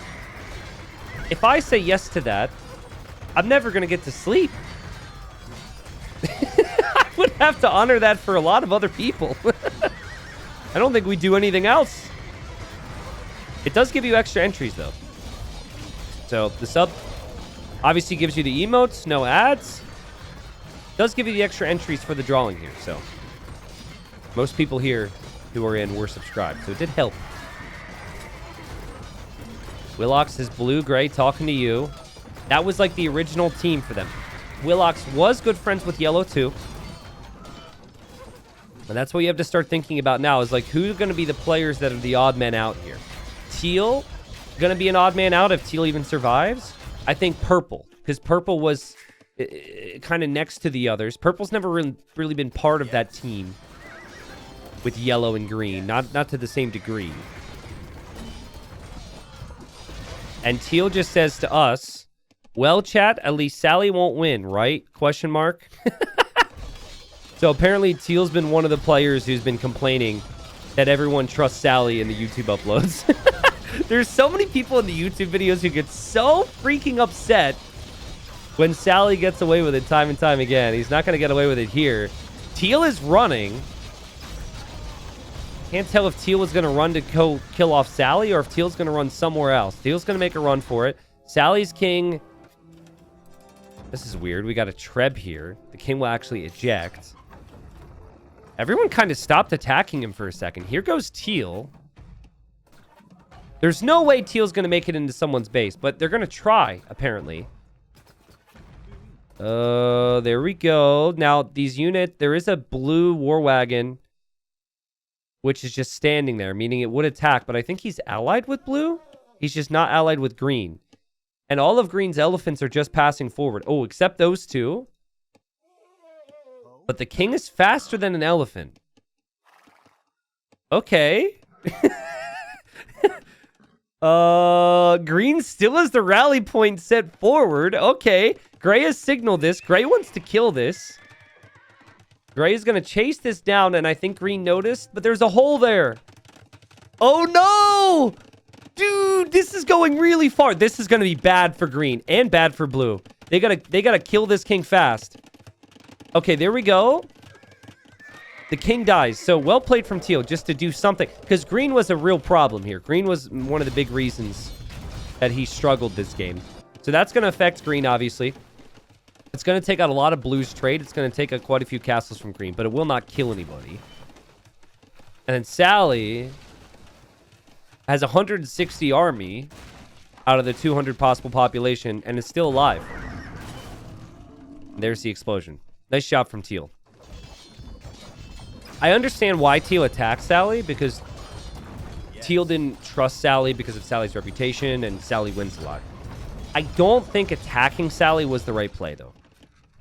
if I say yes to that, I'm never going to get to sleep. I would have to honor that for a lot of other people. I don't think we do anything else. It does give you extra entries, though. So the sub obviously gives you the emotes, no ads. Does give you the extra entries for the drawing here, so most people here who are in were subscribed, so it did help. Willox says, blue, gray, talking to you. That was like the original team for them. Willox was good friends with yellow, too. And that's what you have to start thinking about now, is like, who's going to be the players that are the odd men out here? Teal going to be an odd man out if Teal even survives? I think purple, because purple was kind of next to the others. Purple's never really been part of that team with yellow and green, not to the same degree. And Teal just says to us, well, chat, at least Sally won't win, right? Question mark. So apparently Teal's been one of the players who's been complaining that everyone trusts Sally in the YouTube uploads. There's so many people in the YouTube videos who get so freaking upset when Sally gets away with it time and time again. He's not going to get away with it here. Teal is running. Can't tell if Teal was going to run to go kill off Sally or if Teal's going to run somewhere else. Teal's going to make a run for it. Sally's king. This is weird. We got a Treb here. The king will actually eject. Everyone kind of stopped attacking him for a second. Here goes Teal. There's no way Teal's going to make it into someone's base, but they're going to try, apparently. There we go. Now, these units, there is a blue war wagon, which is just standing there, meaning it would attack, but I think he's allied with blue. He's just not allied with green. And all of green's elephants are just passing forward. Oh, except those two. But the king is faster than an elephant. Okay. Green still has the rally point set forward. Okay. Gray has signaled this. Gray wants to kill this. Gray is going to chase this down, and I think green noticed, but there's a hole there. Oh, no! Dude, this is going really far. This is going to be bad for green and bad for blue. They gotta kill this king fast. Okay, there we go. The king dies. So well played from Teal just to do something. Because green was a real problem here. Green was one of the big reasons that he struggled this game. So that's going to affect green, obviously. It's going to take out a lot of blue's trade. It's going to take out quite a few castles from green. But it will not kill anybody. And then Sally has 160 army out of the 200 possible population. And is still alive. And there's the explosion. Nice shot from Teal. I understand why Teal attacked Sally, because Teal didn't trust Sally because of Sally's reputation, and Sally wins a lot. I don't think attacking Sally was the right play, though.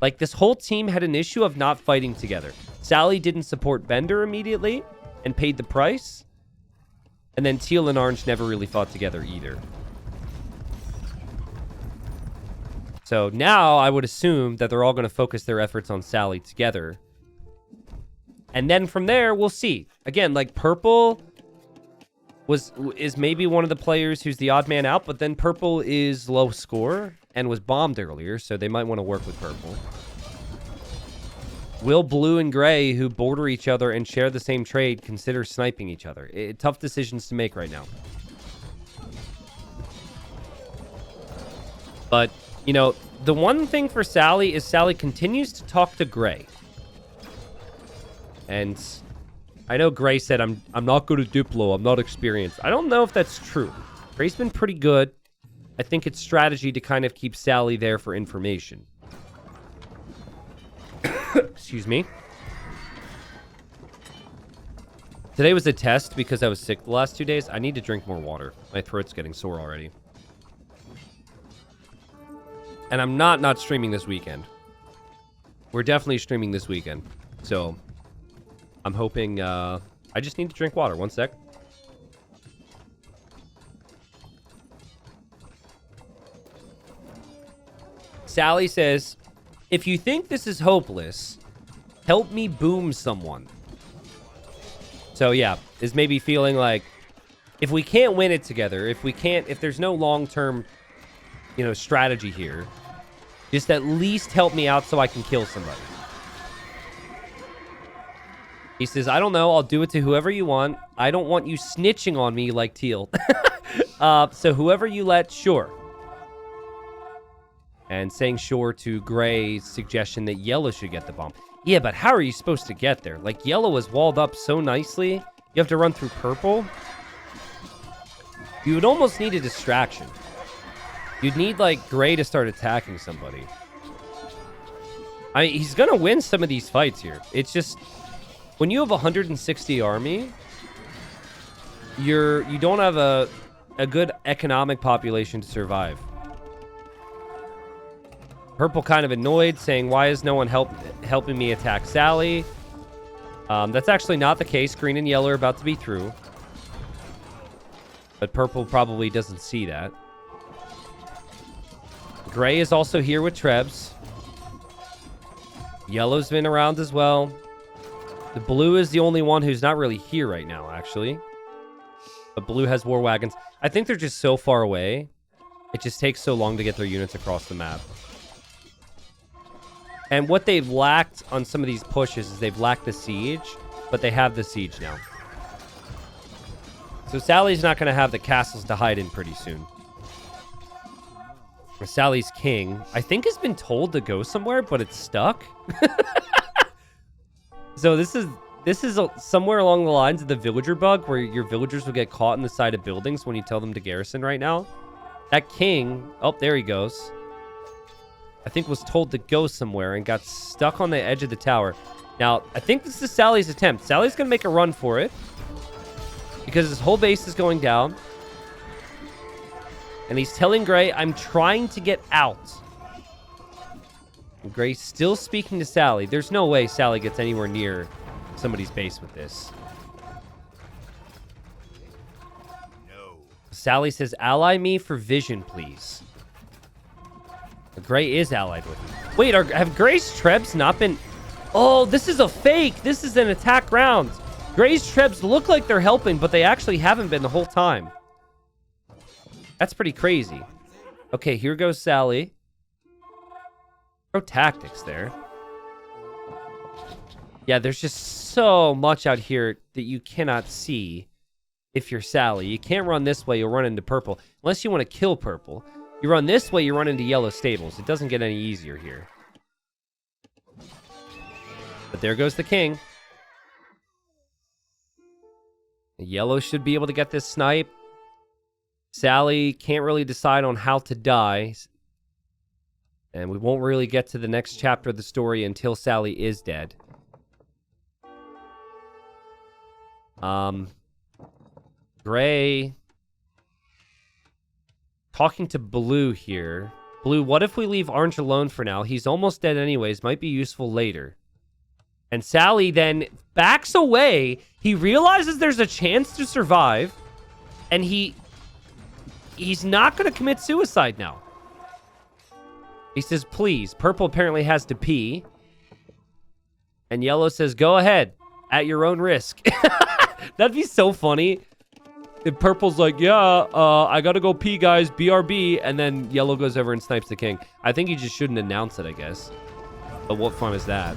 Like, this whole team had an issue of not fighting together. Sally didn't support Bender immediately and paid the price. And then Teal and Orange never really fought together either. So now I would assume that they're all going to focus their efforts on Sally together. And then from there, we'll see. Again, like, purple is maybe one of the players who's the odd man out, but then purple is low score and was bombed earlier, so they might want to work with purple. Will blue and gray, who border each other and share the same trade, consider sniping each other? Tough decisions to make right now. But, you know, the one thing for Sally is Sally continues to talk to Gray. And I know Gray said, I'm not good at Diplo. I'm not experienced. I don't know if that's true. Gray's been pretty good. I think it's strategy to kind of keep Sally there for information. Excuse me. Today was a test because I was sick the last 2 days. I need to drink more water. My throat's getting sore already. And I'm not streaming this weekend. We're definitely streaming this weekend. So I'm hoping, I just need to drink water. One sec. Sally says, if you think this is hopeless, help me boom someone. So yeah, is maybe feeling like, if we can't win it together, if there's no long-term, you know, strategy here, just at least help me out so I can kill somebody. He says, I don't know. I'll do it to whoever you want. I don't want you snitching on me like Teal. So whoever you let, sure. And saying sure to Gray's suggestion that yellow should get the bomb. Yeah, but how are you supposed to get there? Like, yellow is walled up so nicely. You have to run through purple. You would almost need a distraction. You'd need, like, Gray to start attacking somebody. I mean, he's going to win some of these fights here. It's just, when you have 160 army, you don't have a good economic population to survive. Purple kind of annoyed, saying, why is no one helping me attack Sally? That's actually not the case. Green and yellow are about to be through. But purple probably doesn't see that. Gray is also here with Trebs. Yellow's been around as well. The blue is the only one who's not really here right now, actually. But blue has war wagons. I think they're just so far away. It just takes so long to get their units across the map. And what they've lacked on some of these pushes is they've lacked the siege, but they have the siege now. So Sally's not going to have the castles to hide in pretty soon. Sally's king, I think, has been told to go somewhere, but it's stuck. So this is somewhere along the lines of the villager bug, where your villagers will get caught in the side of buildings when you tell them to garrison right now. That king, oh, there he goes. I think was told to go somewhere and got stuck on the edge of the tower. Now, I think this is Sally's attempt. Sally's going to make a run for it because his whole base is going down. And he's telling Gray, I'm trying to get out. And Gray's still speaking to Sally. There's no way Sally gets anywhere near somebody's base with this. No. Sally says, ally me for vision, please. Gray is allied with me. Wait, have Gray's Trebs not been... Oh, this is a fake. This is an attack round. Gray's Trebs look like they're helping, but they actually haven't been the whole time. That's pretty crazy. Okay, here goes Sally. Pro tactics there. Yeah, there's just so much out here that you cannot see if you're Sally. You can't run this way, you'll run into purple. Unless you want to kill purple. You run this way, you run into yellow stables. It doesn't get any easier here. But there goes the king. Yellow should be able to get this snipe. Sally can't really decide on how to die. And we won't really get to the next chapter of the story until Sally is dead. Gray... Talking to Blue here. Blue, what if we leave Orange alone for now? He's almost dead anyways. Might be useful later. And Sally then backs away. He realizes there's a chance to survive. And he's not going to commit suicide now. He says, please. Purple apparently has to pee. And Yellow says, go ahead. At your own risk. That'd be so funny. If Purple's like, yeah, I gotta go pee, guys. BRB. And then Yellow goes over and snipes the king. I think he just shouldn't announce it, I guess. But what fun is that?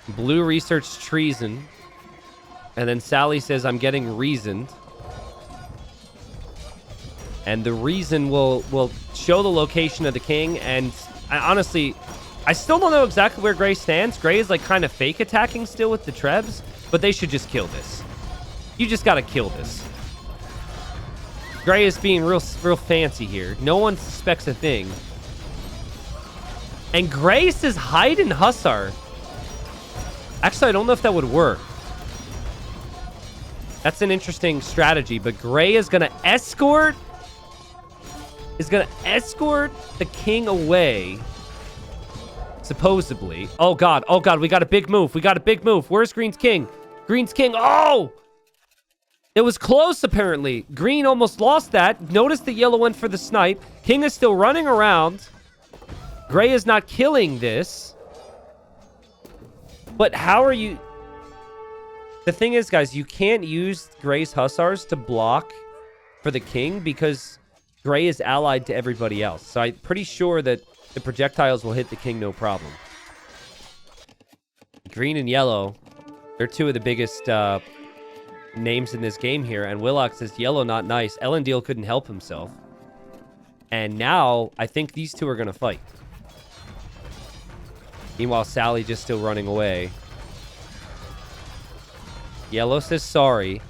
Blue researched treason. And then Sally says, I'm getting reasoned. And the reason will show the location of the king. And honestly, I still don't know exactly where Gray stands. Gray is like kind of fake attacking still with the Trebs. But they should just kill this. You just gotta kill this. Gray is being real fancy here. No one suspects a thing. And Gray says hide in Hussar. Actually, I don't know if that would work. That's an interesting strategy. But Gray is gonna escort... the king away. Supposedly. Oh, God. Oh, God. We got a big move. Where's Green's king? Green's king. Oh! It was close, apparently. Green almost lost that. Notice that Yellow went for the snipe. King is still running around. Gray is not killing this. But how are you... The thing is, guys, you can't use Gray's Hussars to block for the king because Gray is allied to everybody else. So I'm pretty sure that the projectiles will hit the king no problem. Green and Yellow... They're two of the biggest names in this game here. And Willock says, Yellow not nice. Elendil couldn't help himself. And now, I think these two are going to fight. Meanwhile, Sally just still running away. Yellow says sorry.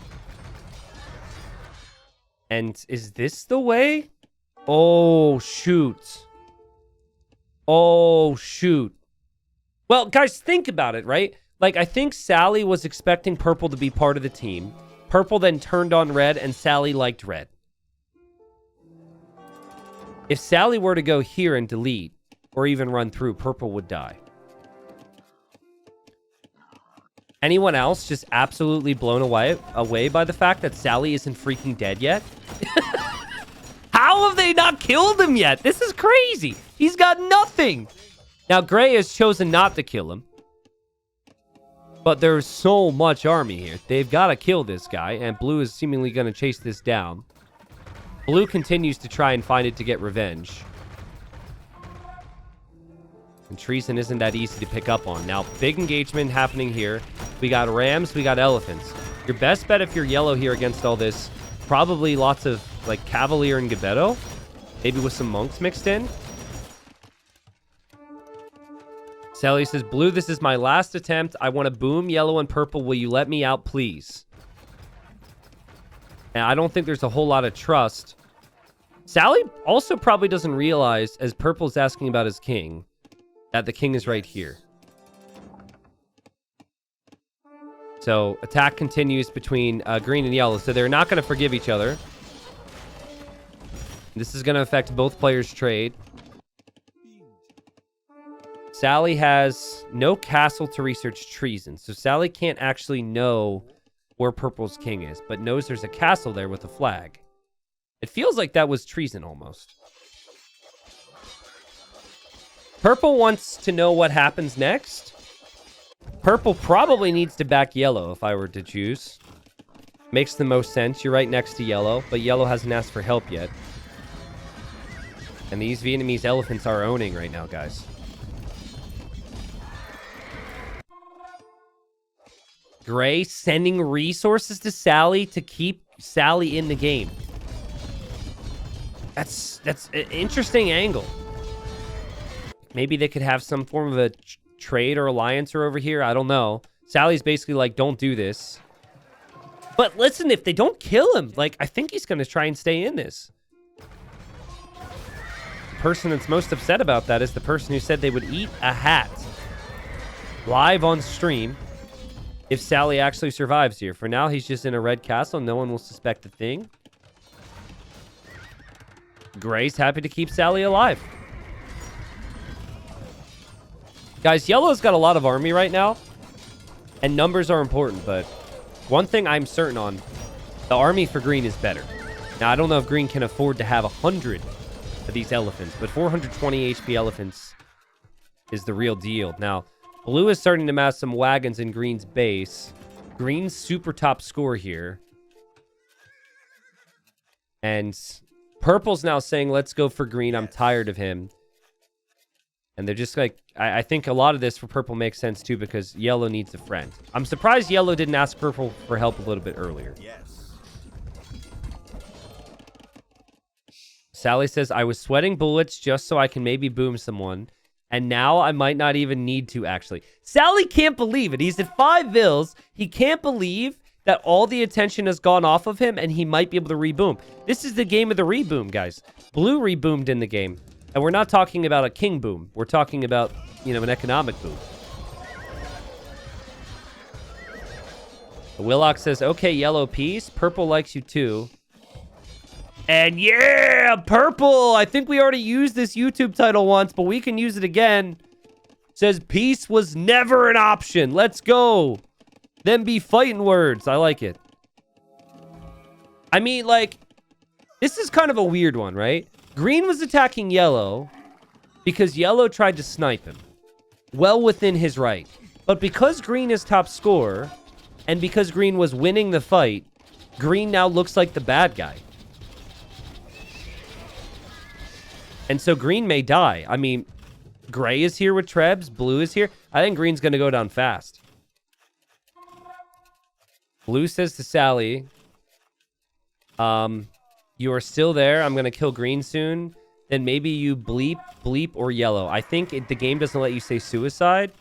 And is this the way? Oh, shoot. Oh, shoot. Well, guys, think about it, right? Like, I think Sally was expecting Purple to be part of the team. Purple then turned on Red, and Sally liked Red. If Sally were to go here and delete, or even run through, Purple would die. Anyone else just absolutely blown away by the fact that Sally isn't freaking dead yet? How have they not killed him yet? This is crazy. He's got nothing. Now, Gray has chosen not to kill him. But there's so much army here. They've got to kill this guy, and Blue is seemingly going to chase this down. Blue continues to try and find it to get revenge. And treason isn't that easy to pick up on. Now, big engagement happening here. We got rams, we got elephants. Your best bet if you're Yellow here against all this, probably lots of, like, Cavalier and Gebetto. Maybe with some monks mixed in. Sally says, Blue, this is my last attempt. I want to boom Yellow and Purple. Will you let me out, please? And I don't think there's a whole lot of trust. Sally also probably doesn't realize, as Purple's asking about his king, that the king is right here. So, attack continues between Green and Yellow. So, they're not going to forgive each other. This is going to affect both players' trade. Sally has no castle to research treason. So Sally can't actually know where Purple's king is, but knows there's a castle there with a flag. It feels like that was treason almost. Purple wants to know what happens next. Purple probably needs to back yellow if I were to choose. Makes the most sense. You're right next to yellow, but yellow hasn't asked for help yet. And these Vietnamese elephants are owning right now, guys. Gray sending resources to Sally to keep Sally in the game. That's an interesting angle. Maybe they could have some form of a trade or alliance or over here. I don't know. Sally's basically like, don't do this. But listen, if they don't kill him, like, I think he's going to try and stay in this. The person that's most upset about that is the person who said they would eat a hat live on stream if Sally actually survives here. For now, he's just in a red castle. No one will suspect a thing. Gray's happy to keep Sally alive. Guys, yellow's got a lot of army right now, and numbers are important, but one thing I'm certain on, the army for green is better. Now, I don't know if green can afford to have 100 of these elephants, but 420 HP elephants is the real deal. Now, blue is starting to mass some wagons in green's base. Green's super top score here. And purple's now saying, let's go for green. I'm tired of him. And they're just like, I think a lot of this for purple makes sense too, because yellow needs a friend. I'm surprised yellow didn't ask purple for help a little bit earlier. Yes. Sally says, I was sweating bullets just so I can maybe boom someone. And now I might not even need to, actually. Sally can't believe it. He's at 5 vills. He can't believe that all the attention has gone off of him and he might be able to reboom. This is the game of the reboom, guys. Blue reboomed in the game. And we're not talking about a king boom. We're talking about, you know, an economic boom. Willock says, okay, yellow peace. Purple likes you too. And yeah, purple. I think we already used this YouTube title once, but we can use it again. Says peace was never an option. Let's go. Them be fighting words. I like it. I mean, like, this is kind of a weird one, right? Green was attacking yellow because yellow tried to snipe him. Well within his right. But because green is top scorer, and because green was winning the fight, green now looks like the bad guy. And so green may die. I mean, gray is here with Trebs. Blue is here. I think green's going to go down fast. Blue says to Sally, you are still there. I'm going to kill green soon. Then maybe you bleep, or yellow. I think the game doesn't let you say suicide.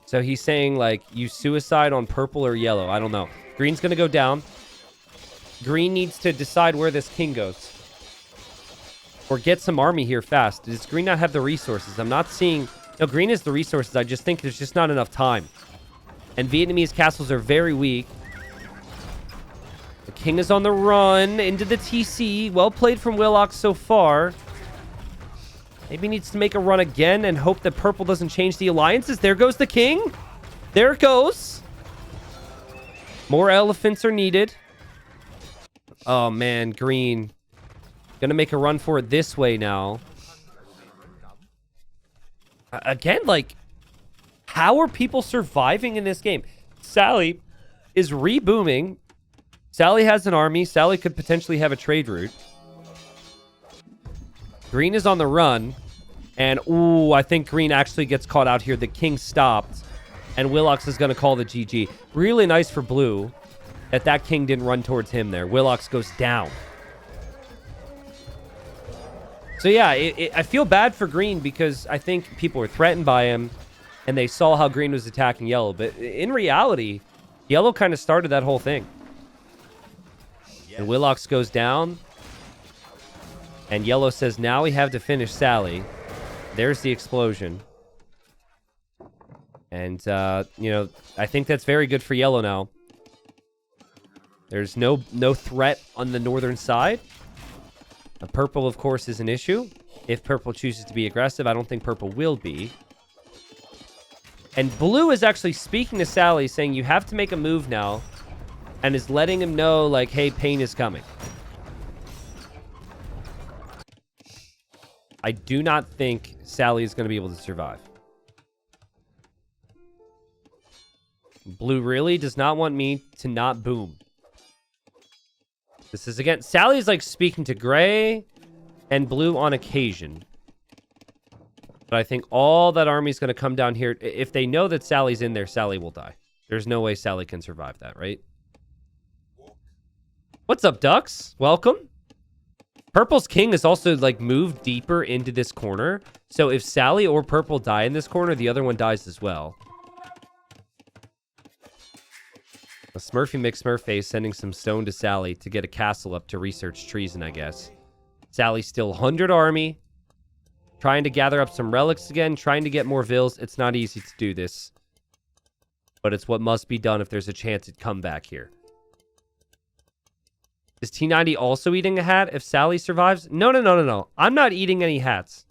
So he's saying, like, you suicide on purple or yellow. I don't know. Green's going to go down. Green needs to decide where this king goes. Or get some army here fast. Does green not have the resources? I'm not seeing... No, green has the resources. I just think there's just not enough time. And Vietnamese castles are very weak. The king is on the run into the TC. Well played from Willock so far. Maybe needs to make a run again and hope that purple doesn't change the alliances. There goes the king. There it goes. More elephants are needed. Oh, man. Green. Gonna make a run for it this way now. Again, like, how are people surviving in this game? Sally is rebooming. Sally has an army. Sally could potentially have a trade route. Green is on the run. And, ooh, I think green actually gets caught out here. The king stopped. And Willox is going to call the GG. Really nice for blue that king didn't run towards him there. Willox goes down. So, yeah, I feel bad for green because I think people were threatened by him. And they saw how green was attacking yellow. But in reality, yellow kind of started that whole thing. Yes. And Willox goes down. And yellow says, now we have to finish Sally. There's the explosion. And, you know, I think that's very good for yellow now. There's no threat on the northern side. Purple, of course, is an issue. If purple chooses to be aggressive, I don't think purple will be. And blue is actually speaking to Sally, saying you have to make a move now, and is letting him know, like, hey, pain is coming. I do not think Sally is going to be able to survive. Blue really does not want me to not boom. This is, again, Sally's like speaking to gray and blue on occasion. But I think all that army is going to come down here. If they know that Sally's in there, Sally will die. There's no way Sally can survive that, right? What's up, ducks? Welcome. Purple's king is also like moved deeper into this corner. So if Sally or purple die in this corner, the other one dies as well. A Smurfy McSmurfface sending some stone to Sally to get a castle up to research treason, I guess. Sally's still 100 army. Trying to gather up some relics again. Trying to get more vills. It's not easy to do this. But it's what must be done if there's a chance at comeback here. Is T90 also eating a hat if Sally survives? No. I'm not eating any hats.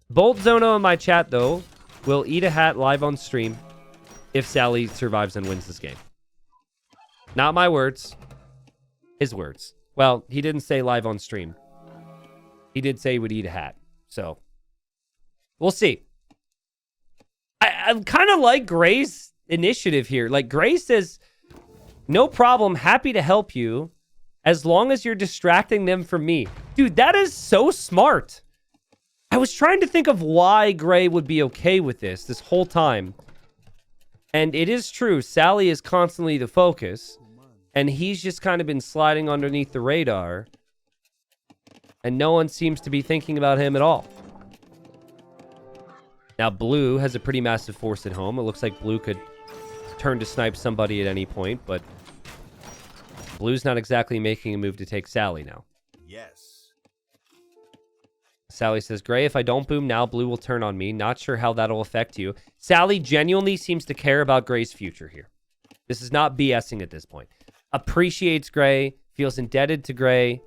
Bolt Zono in my chat, though, will eat a hat live on stream if Sally survives and wins this game. Not my words. His words. Well, he didn't say live on stream. He did say he would eat a hat. So, we'll see. I kind of like Gray's initiative here. Like, Gray says, no problem, happy to help you, as long as you're distracting them from me. Dude, that is so smart. I was trying to think of why Gray would be okay with this whole time. And it is true, Sally is constantly the focus. And he's just kind of been sliding underneath the radar. And no one seems to be thinking about him at all. Now, blue has a pretty massive force at home. It looks like blue could turn to snipe somebody at any point, but blue's not exactly making a move to take Sally now. Yes. Sally says, Gray, if I don't boom now, blue will turn on me. Not sure how that'll affect you. Sally genuinely seems to care about Gray's future here. This is not BSing at this point. Appreciates Gray, feels indebted to Gray.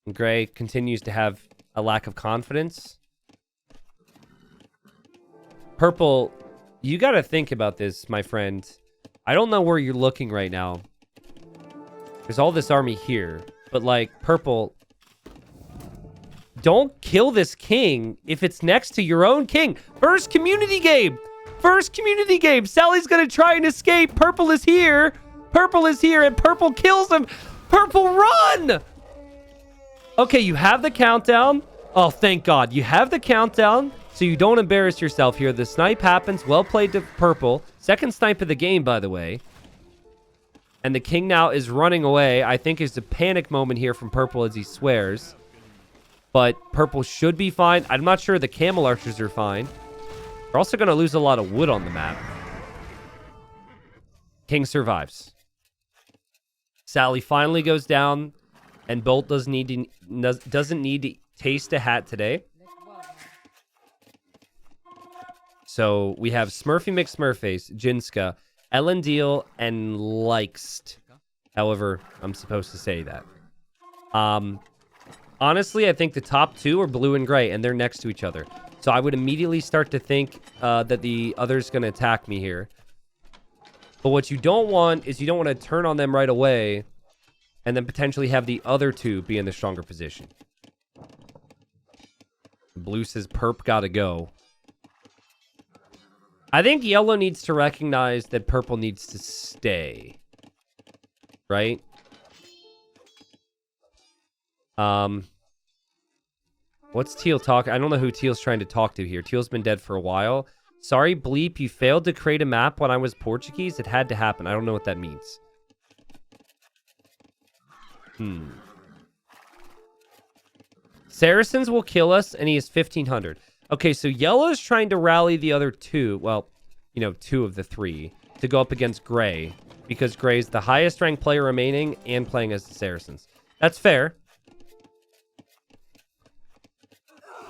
And Gray continues to have a lack of confidence. Purple, you got to think about this, my friend. I don't know where you're looking right now. There's all this army here. But, like, purple, don't kill this king if it's next to your own king. First community game. First community game. Sally's going to try and escape. Purple is here. Purple is here, and purple kills him. Purple, run! Okay, you have the countdown. Oh, thank God. You have the countdown, so you don't embarrass yourself here. The snipe happens. Well played to purple. Second snipe of the game, by the way. And the king now is running away. I think it's a panic moment here from purple as he swears. But purple should be fine. I'm not sure the camel archers are fine. They're also going to lose a lot of wood on the map. King survives. Sally finally goes down. And Bolt doesn't need to taste a hat today. So we have Smurfy McSmurfface, Jinska, Elendil, and Likest. However, I'm supposed to say that. Honestly, I think the top two are blue and gray, and they're next to each other. So I would immediately start to think that the other's going to attack me here. But what you don't want is you don't want to turn on them right away and then potentially have the other two be in the stronger position. Blue says perp gotta go. I think yellow needs to recognize that purple needs to stay. Right? What's Teal talk? I don't know who Teal's trying to talk to here. Teal's been dead for a while. Sorry, Bleep, you failed to create a map when I was Portuguese. It had to happen. I don't know what that means. Saracens will kill us, and he is 1,500. Okay, so yellow is trying to rally the other two. Well, you know, two of the three to go up against gray, because gray is the highest ranked player remaining and playing as the Saracens. That's fair.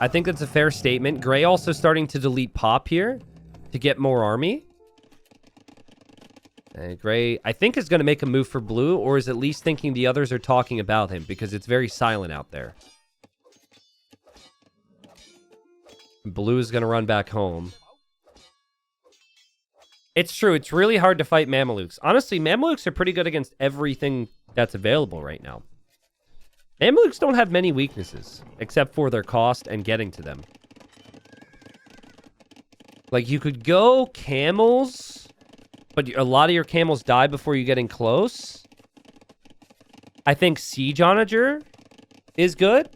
I think that's a fair statement. Gray also starting to delete pop here to get more army. And gray, I think, is going to make a move for blue, or is at least thinking the others are talking about him because it's very silent out there. Blue is going to run back home. It's true. It's really hard to fight Mamelukes. Honestly, Mamelukes are pretty good against everything that's available right now. Mamelukes don't have many weaknesses, except for their cost and getting to them. Like, you could go camels, but a lot of your camels die before you get in close. I think Siege Onager is good.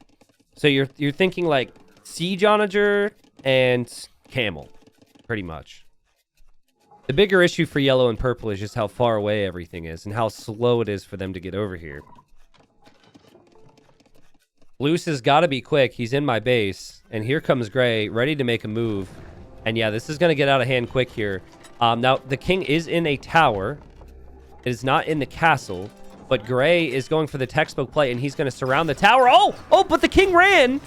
So you're thinking, like, Siege Onager and camel, pretty much. The bigger issue for yellow and purple is just how far away everything is and how slow it is for them to get over here. Blue's has got to be quick. He's in my base. And here comes gray, ready to make a move. And yeah, this is going to get out of hand quick here. Now, the king is in a tower. It is not in the castle. But gray is going for the textbook play, and he's going to surround the tower. Oh, but the king ran.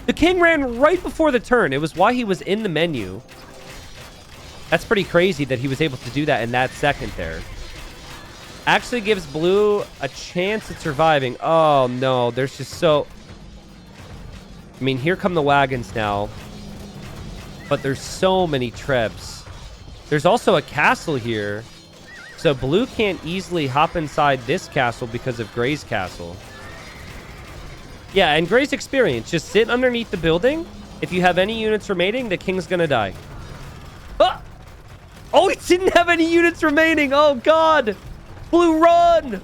The king ran right before the turn. It was why he was in the menu. That's pretty crazy that he was able to do that in that second there. Actually gives blue a chance at surviving. Oh, no. There's just so... I mean, here come the wagons now. But there's so many trebs. There's also a castle here. So blue can't easily hop inside this castle because of gray's castle. Yeah, and gray's experience. Just sit underneath the building. If you have any units remaining, the king's gonna die. Ah! Oh, he didn't have any units remaining. Oh, God. Blue, run.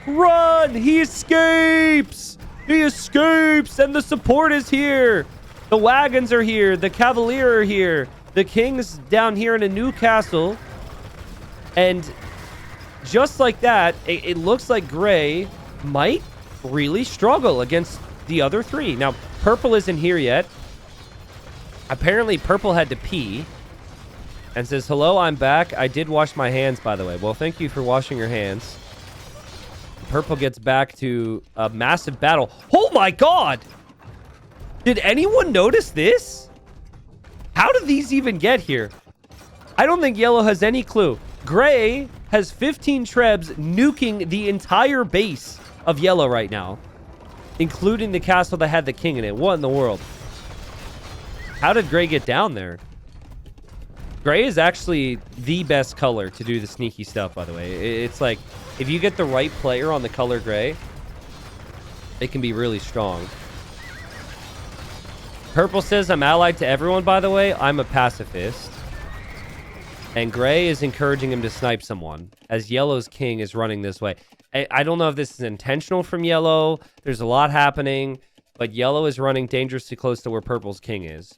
Run. He escapes. He escapes. And the support is here. The wagons are here. The cavalier are here. The king's down here in a new castle. And just like that, it looks like gray might really struggle against the other three. Now, purple isn't here yet. Apparently, purple had to pee. And says, hello, I'm back. I did wash my hands, by the way. Well, thank you for washing your hands. Purple gets back to a massive battle. Oh, my God! Did anyone notice this? How did these even get here? I don't think yellow has any clue. Gray has 15 trebs nuking the entire base of yellow right now, including the castle that had the king in it. What in the world? How did gray get down there? Gray is actually the best color to do the sneaky stuff, by the way. It's like, if you get the right player on the color gray, it can be really strong. Purple says, I'm allied to everyone, by the way. I'm a pacifist. And gray is encouraging him to snipe someone, as yellow's king is running this way. I don't know if this is intentional from yellow. There's a lot happening, but yellow is running dangerously close to where purple's king is.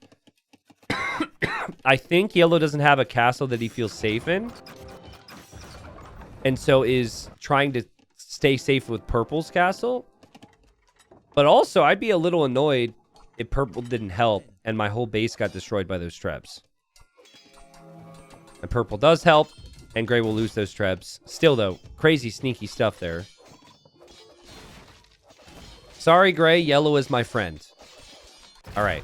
I think yellow doesn't have a castle that he feels safe in. And so is trying to stay safe with purple's castle. But also, I'd be a little annoyed if purple didn't help and my whole base got destroyed by those trebs. And purple does help, and gray will lose those trebs. Still, though, crazy sneaky stuff there. Sorry, gray. Yellow is my friend. All right.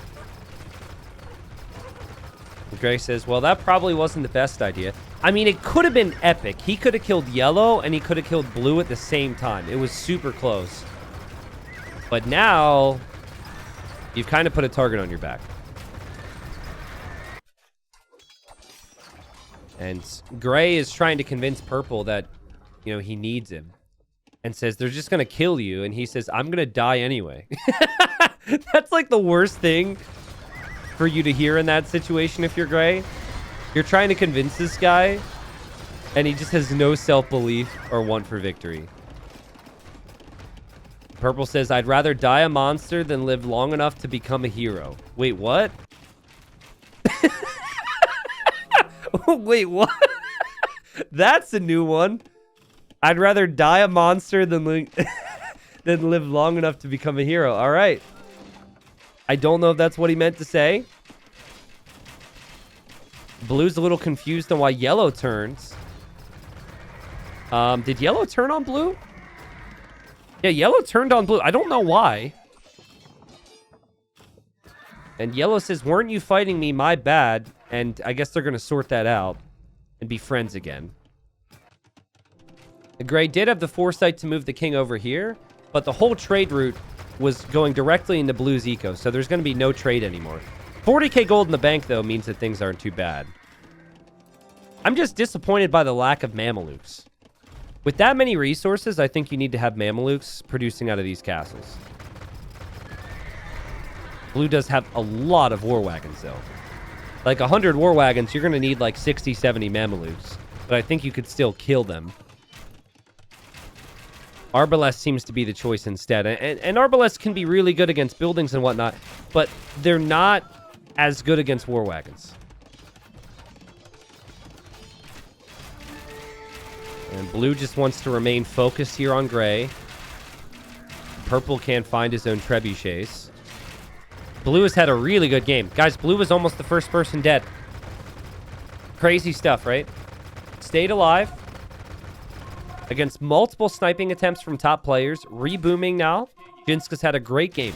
Gray says, well, that probably wasn't the best idea. I mean, it could have been epic. He could have killed yellow, and he could have killed blue at the same time. It was super close. But now, you've kind of put a target on your back. And gray is trying to convince purple that, you know, he needs him. And says, they're just going to kill you. And he says, I'm going to die anyway. That's like the worst thing for you to hear in that situation if you're gray. You're trying to convince this guy, and he just has no self-belief or want for victory. Purple says, I'd rather die a monster than live long enough to become a hero. Wait, what? Wait, what? That's a new one. I'd rather die a monster than than live long enough to become a hero. All right. I don't know if that's what he meant to say. Blue's a little confused on why yellow turns. Did yellow turn on blue? Yeah, yellow turned on blue. I don't know why. And yellow says, weren't you fighting me? My bad. And I guess they're going to sort that out and be friends again. Gray did have the foresight to move the king over here, but the whole trade route was going directly into Blue's eco, so there's going to be no trade anymore. 40k gold in the bank, though, means that things aren't too bad. I'm just disappointed by the lack of Mamelukes. With that many resources, I think you need to have Mamelukes producing out of these castles. Blue does have a lot of war wagons, though. Like 100 war wagons, you're going to need like 60, 70 Mamelukes. But I think you could still kill them. Arbalest seems to be the choice instead. And Arbalest can be really good against buildings and whatnot, but they're not as good against war wagons. And Blue just wants to remain focused here on Gray. Purple can't find his own trebuchets. Blue has had a really good game. Guys, Blue was almost the first person dead. Crazy stuff, right? Stayed alive. Against multiple sniping attempts from top players. Rebooming now. Jinska's had a great game.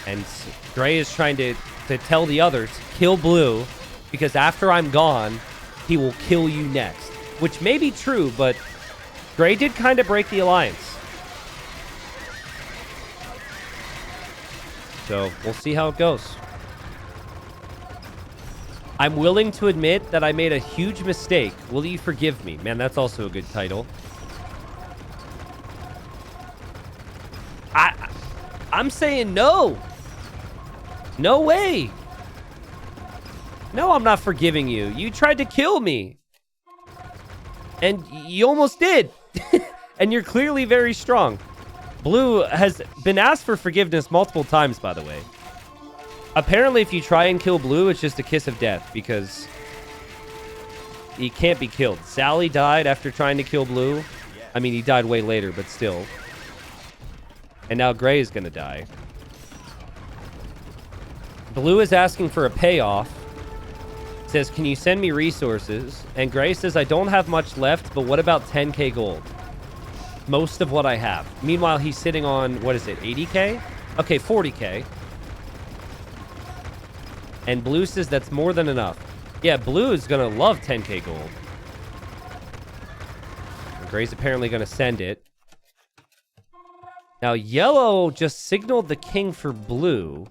And Gray is trying to tell the others, kill Blue, because after I'm gone, he will kill you next. Which may be true, but Gray did kind of break the alliance. So we'll see how it goes. I'm willing to admit that I made a huge mistake. Will you forgive me? Man, that's also a good title. I'm saying no. No way. No, I'm not forgiving you. You tried to kill me. And you almost did. And you're clearly very strong. Blue has been asked for forgiveness multiple times, by the way. Apparently, if you try and kill Blue, it's just a kiss of death because he can't be killed. Sally died after trying to kill Blue. I mean, he died way later, but still. And now Gray is going to die. Blue is asking for a payoff. Says, can you send me resources? And Gray says, I don't have much left, but what about 10k gold? Most of what I have. Meanwhile, he's sitting on, what is it, 80k? Okay, 40k. And Blue says that's more than enough. Yeah, Blue is going to love 10k gold. And Gray's apparently going to send it. Now, Yellow just signaled the king for Blue.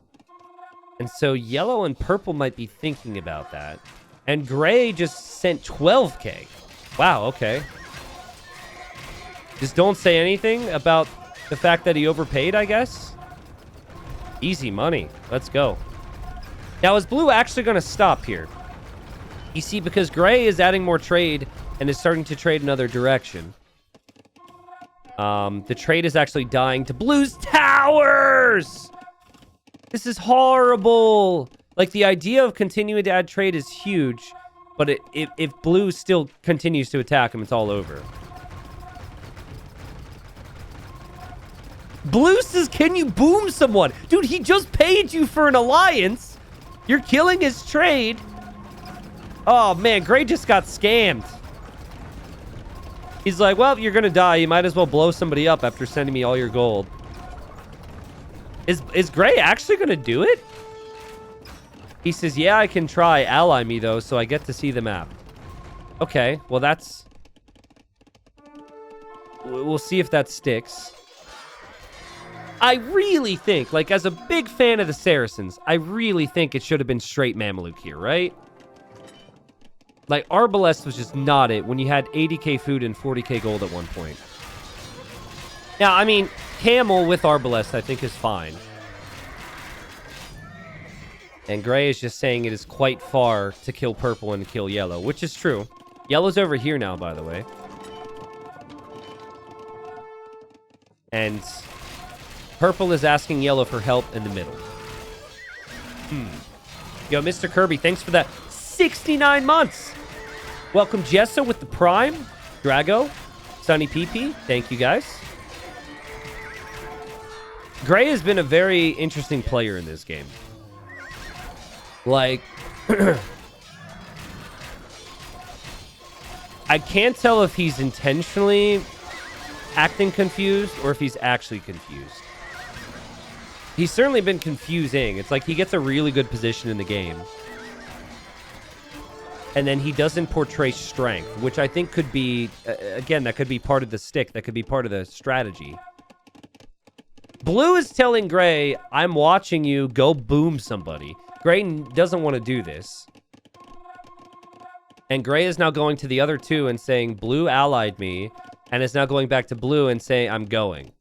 And so Yellow and Purple might be thinking about that. And Gray just sent 12k. Wow, okay. Just don't say anything about the fact that he overpaid, I guess. Easy money. Let's go. Now, is Blue actually going to stop here? You see, because Gray is adding more trade and is starting to trade another direction. The trade is actually dying to Blue's towers! This is horrible! Like, the idea of continuing to add trade is huge, but if Blue still continues to attack him, it's all over. Blue says, can you boom someone? Dude, he just paid you for an alliance. You're killing his trade. Oh, man, Gray just got scammed. He's like, well, you're going to die. You might as well blow somebody up after sending me all your gold. Is Gray actually going to do it? He says, yeah, I can try. Ally me, though, so I get to see the map. Okay, well, that's... We'll see if that sticks. I really think, like, as a big fan of the Saracens, I really think it should have been straight Mameluke here, right? Like, Arbalest was just not it when you had 80k food and 40k gold at one point. Now, I mean, Camel with Arbalest, I think, is fine. And Gray is just saying it is quite far to kill Purple and kill Yellow, which is true. Yellow's over here now, by the way. And Purple is asking Yellow for help in the middle. Yo, Mr. Kirby, thanks for that 69 months. Welcome, Jessa, with the Prime. Drago, Sunny PP, thank you, guys. Gray has been a very interesting player in this game. Like, I can't tell if he's intentionally acting confused or if he's actually confused. He's certainly been confusing. It's like he gets a really good position in the game. and then he doesn't portray strength, which I think could be, again, that could be part of the stick. That could be part of the strategy. Blue is telling Gray, I'm watching you, go boom somebody. Gray doesn't want to do this. And Gray is now going to the other two and saying, Blue allied me, and is now going back to Blue and saying, I'm going.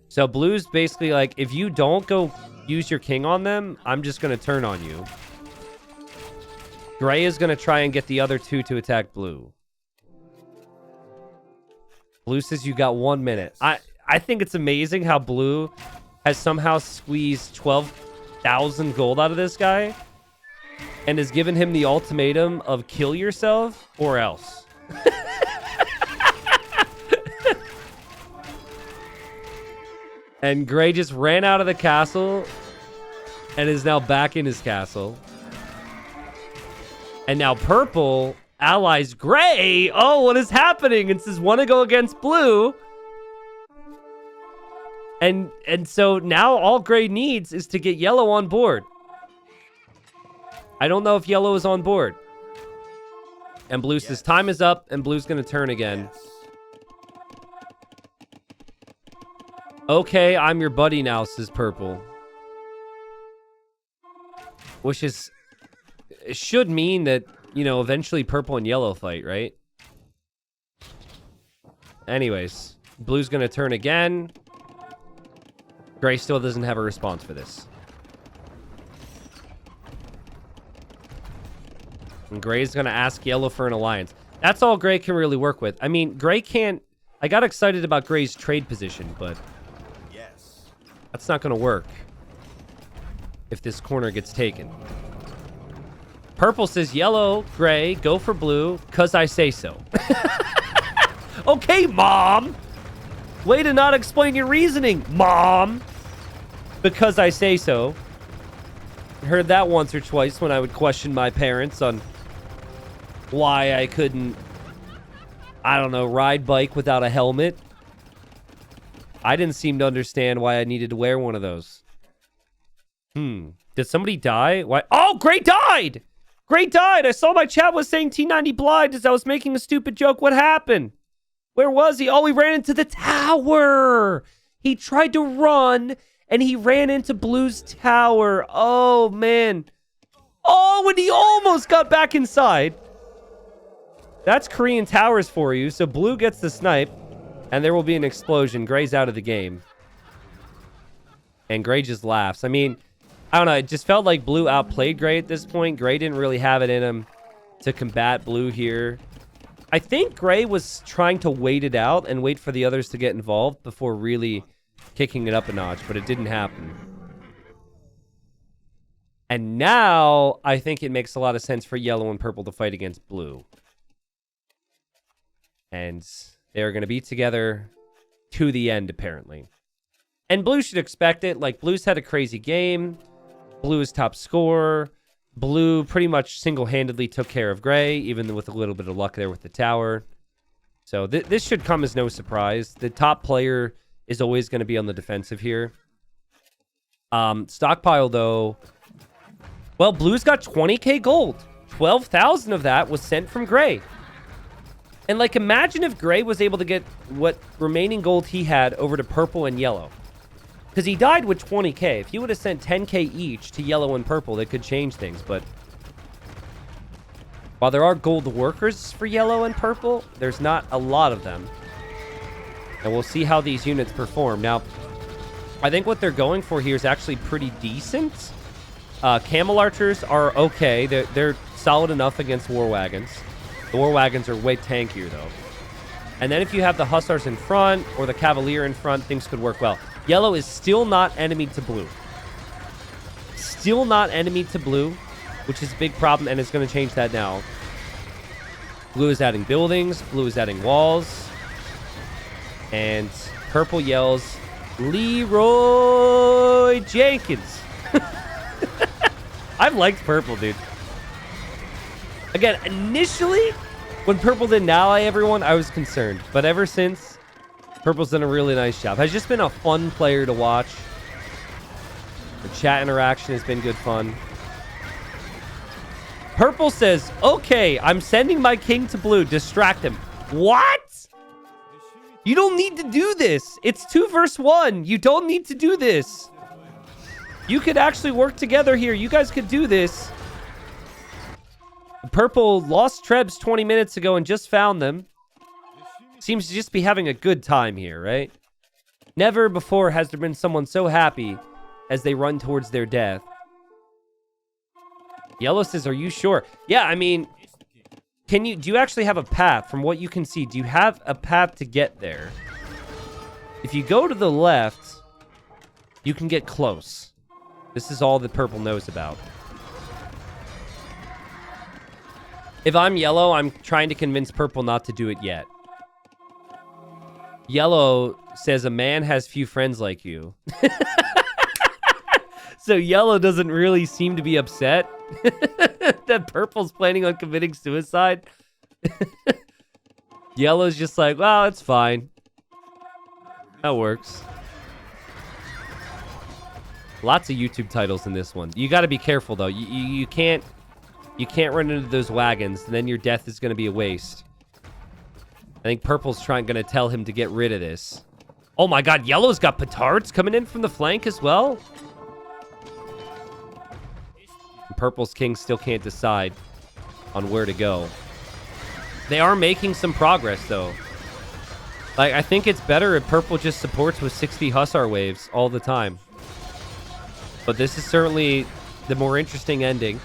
So Blue's basically like, if you don't go use your king on them, I'm just going to turn on you. Gray is going to try and get the other two to attack Blue. Blue says you got 1 minute. I think it's amazing how Blue has somehow squeezed 12,000 gold out of this guy and has given him the ultimatum of kill yourself or else. And Gray just ran out of the castle and is now back in his castle. And now Purple allies Gray. Oh, what is happening? It says, want to go against Blue. And so now all Gray needs is to get Yellow on board. I don't know if Yellow is on board. And Blue says time is up, and Blue's going to turn again. Okay, I'm your buddy now, says Purple. Which is... It should mean that, you know, eventually Purple and Yellow fight, right? Anyways, Blue's going to turn again. Gray still doesn't have a response for this. And Gray's going to ask Yellow for an alliance. That's all Gray can really work with. I mean, Gray can't... I got excited about Gray's trade position, but... Yes. That's not going to work if this corner gets taken. Purple says, Yellow, Gray, go for Blue, because I say so. Okay, Mom! Way to not explain your reasoning, Mom! Because I say so. Heard that once or twice when I would question my parents on why I couldn't, I don't know, ride bike without a helmet. I didn't seem to understand why I needed to wear one of those. Did somebody die? Why? Oh, Gray died! Gray died! I saw my chat was saying T90 blind as I was making a stupid joke. What happened? Where was he? Oh, he ran into the tower! He tried to run, and he ran into Blue's tower. Oh, man. Oh, and he almost got back inside. That's Korean towers for you. So Blue gets the snipe, and there will be an explosion. Gray's out of the game. And Gray just laughs. I mean, I don't know. It just felt like Blue outplayed Gray at this point. Gray didn't really have it in him to combat Blue here. I think Gray was trying to wait it out and wait for the others to get involved before really kicking it up a notch, but it didn't happen. And now I think it makes a lot of sense for Yellow and Purple to fight against Blue. And they're going to be together to the end, apparently. And Blue should expect it. Like, Blue's had a crazy game. Blue is top scorer. Blue pretty much single-handedly took care of Gray, even with a little bit of luck there with the tower. So this should come as no surprise. The top player is always going to be on the defensive here. Stockpile, though. Well, Blue's got 20k gold. 12,000 of that was sent from Gray. And, like, imagine if Gray was able to get what remaining gold he had over to Purple and Yellow. Because he died with 20k. If he would have sent 10k each to Yellow and Purple, that could change things. But while there are gold workers for Yellow and Purple, there's not a lot of them. And we'll see how these units perform. Now, I think what they're going for here is actually pretty decent. Camel Archers are okay. They're solid enough against War Wagons. The War Wagons are way tankier, though. And then if you have the Hussars in front or the Cavalier in front, things could work well. Yellow is still not enemy to Blue. Still not enemy to Blue, which is a big problem, and it's going to change that now. Blue is adding buildings. Blue is adding walls. And Purple yells, Leroy Jenkins. I've liked Purple, dude. Again, initially, when Purple didn't ally everyone, I was concerned. But ever since, Purple's done a really nice job. Has just been a fun player to watch. The chat interaction has been good fun. Purple says, okay, I'm sending my king to blue. Distract him. What? You don't need to do this. It's 2 versus 1. You don't need to do this. You could actually work together here. You guys could do this. Purple lost Trebs 20 minutes ago and just found them. Seems to just be having a good time here, right? Never before has there been someone so happy as they run towards their death. Yellow says, are you sure? Yeah, I mean, do you actually have a path from what you can see? Do you have a path to get there? If you go to the left, you can get close. This is all that purple knows about. If I'm yellow, I'm trying to convince purple not to do it yet. Yellow says a man has few friends like you. So yellow doesn't really seem to be upset that purple's planning on committing suicide. Yellow's just like, well, it's fine. That works. Lots of YouTube titles in this one. You got to be careful though. You can't run into those wagons, and then your death is going to be a waste. I think purple's going to tell him to get rid of this. Oh my god, yellow's got petards coming in from the flank as well. And purple's king still can't decide on where to go. They are making some progress though. Like, I think it's better if purple just supports with 60 Hussar waves all the time. But this is certainly the more interesting ending.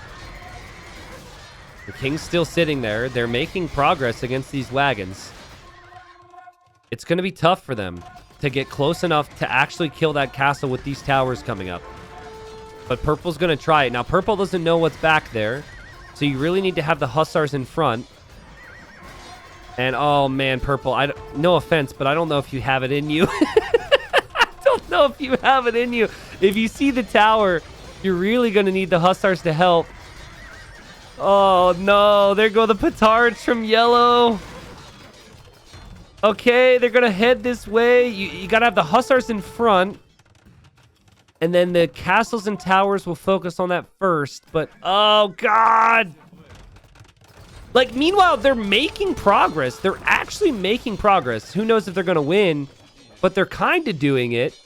The king's still sitting there. They're making progress against these wagons. It's going to be tough for them to get close enough to actually kill that castle with these towers coming up. But purple's going to try it. Now, purple doesn't know what's back there, so you really need to have the Hussars in front. And, oh, man, purple, no offense, but I don't know if you have it in you. I don't know if you have it in you. If you see the tower, you're really going to need the Hussars to help. Oh, no. There go the petards from yellow. Okay, they're going to head this way. You got to have the Hussars in front. And then the castles and towers will focus on that first. But, oh, God. Like, meanwhile, they're making progress. They're actually making progress. Who knows if they're going to win, but they're kind of doing it.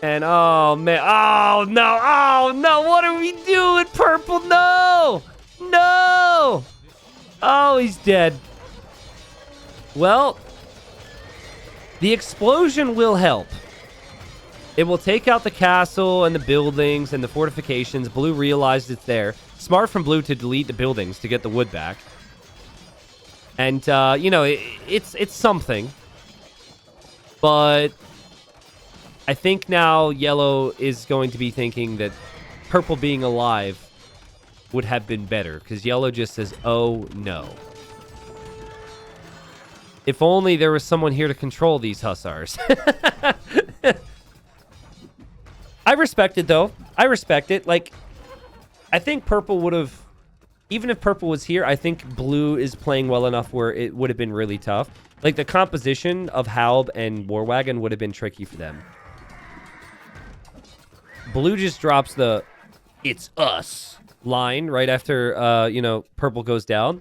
And, oh, man. Oh, no. Oh, no. What are we doing, purple? No. No. Oh, he's dead. Well, the explosion will help. It will take out the castle and the buildings and the fortifications. Blue realized it's there. Smart from blue to delete the buildings to get the wood back. And, you know, it's something. But I think now yellow is going to be thinking that purple being alive would have been better. Because yellow just says, oh, no. If only there was someone here to control these Hussars. I respect it, though. I respect it. Like, I think purple would have... Even if purple was here, I think blue is playing well enough where it would have been really tough. Like, the composition of Halb and Warwagon would have been tricky for them. Blue just drops the, it's us line right after, you know, purple goes down.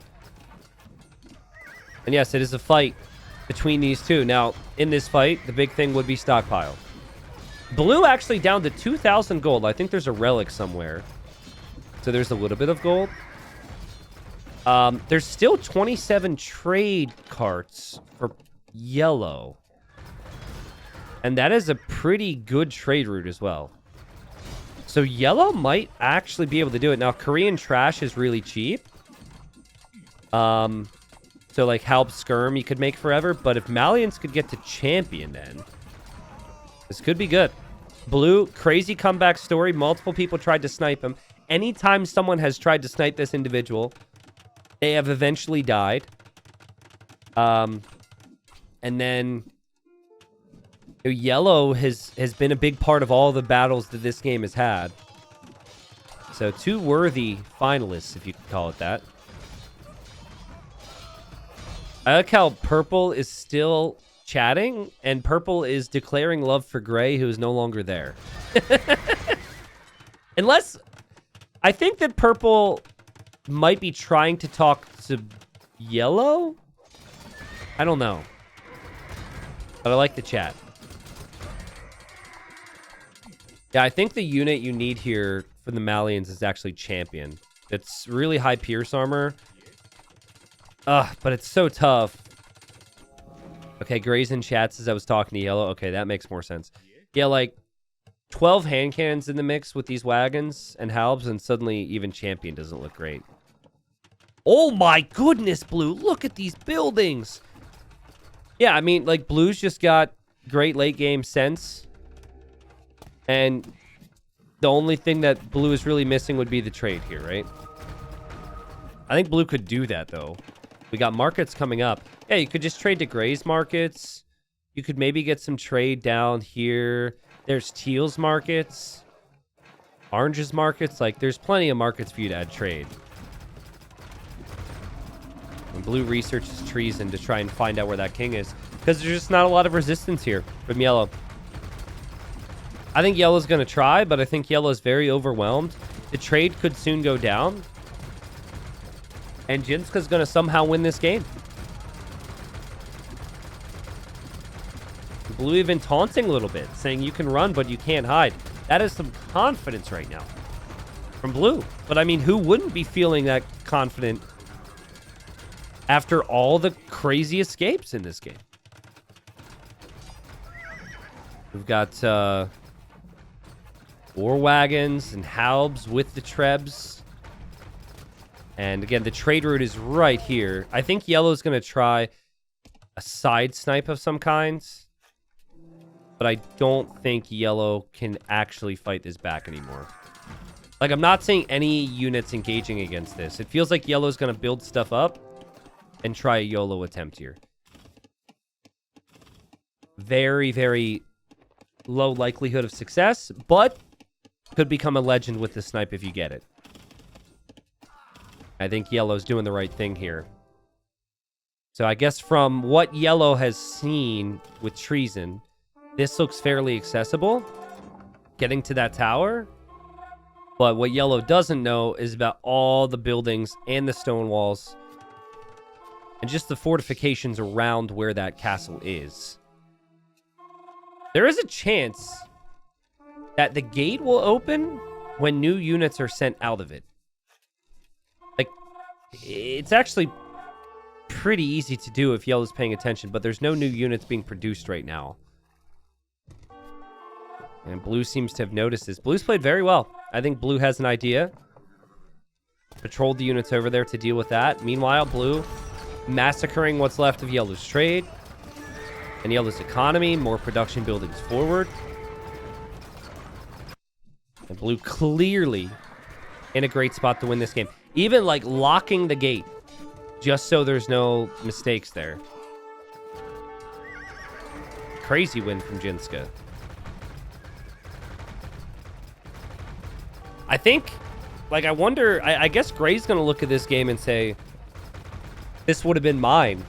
And yes, it is a fight between these two. Now, in this fight, the big thing would be stockpile. Blue actually down to 2,000 gold. I think there's a relic somewhere. So there's a little bit of gold. There's still 27 trade carts for yellow. And that is a pretty good trade route as well. So yellow might actually be able to do it. Now, Korean trash is really cheap. So like Halb Skirm you could make forever. But if Malians could get to champion then, this could be good. Blue, crazy comeback story. Multiple people tried to snipe him. Anytime someone has tried to snipe this individual, they have eventually died. And then yellow has been a big part of all the battles that this game has had. So 2 worthy finalists, if you could call it that. I like how purple is still chatting, and purple is declaring love for gray, who is no longer there. Unless, I think that purple might be trying to talk to yellow? I don't know. But I like the chat. Yeah, I think the unit you need here for the Malians is actually champion. It's really high Pierce armor. But it's so tough. Okay, Gray's in chat says I was talking to yellow. Okay, that makes more sense. Yeah, like 12 hand cannons in the mix with these wagons and halbs, and suddenly even champion doesn't look great. Oh my goodness, Blue. Look at these buildings. Yeah, I mean, like, Blue's just got great late game sense. And the only thing that Blue is really missing would be the trade here, right? I think Blue could do that, though. We got markets coming up. Yeah, you could just trade to Gray's markets. You could maybe get some trade down here. There's Teal's markets. Orange's markets. Like, there's plenty of markets for you to add trade. And Blue researches treason to try and find out where that king is. Because there's just not a lot of resistance here from yellow. I think yellow's going to try, but I think yellow's very overwhelmed. The trade could soon go down. And Jinska's going to somehow win this game. Blue even taunting a little bit, saying you can run, but you can't hide. That is some confidence right now from Blue. But I mean, who wouldn't be feeling that confident after all the crazy escapes in this game? We've got war wagons and halbs with the trebs. And again, the trade route is right here. I think yellow's going to try a side snipe of some kind. But I don't think yellow can actually fight this back anymore. Like, I'm not seeing any units engaging against this. It feels like yellow's going to build stuff up and try a YOLO attempt here. Very, very low likelihood of success, but could become a legend with the snipe if you get it. I think yellow's doing the right thing here. So I guess from what yellow has seen with treason, this looks fairly accessible, getting to that tower. But what yellow doesn't know is about all the buildings and the stone walls and just the fortifications around where that castle is. There is a chance that the gate will open when new units are sent out of it. Like, it's actually pretty easy to do if yellow's paying attention, but there's no new units being produced right now. And Blue seems to have noticed this. Blue's played very well. I think Blue has an idea. Patrolled the units over there to deal with that. Meanwhile, Blue massacring what's left of yellow's trade. And yellow's economy. More production buildings forward. And Blue clearly in a great spot to win this game. Even like locking the gate. Just so there's no mistakes there. Crazy win from Jinska. I think, like, I wonder, I guess Gray's going to look at this game and say, this would have been mine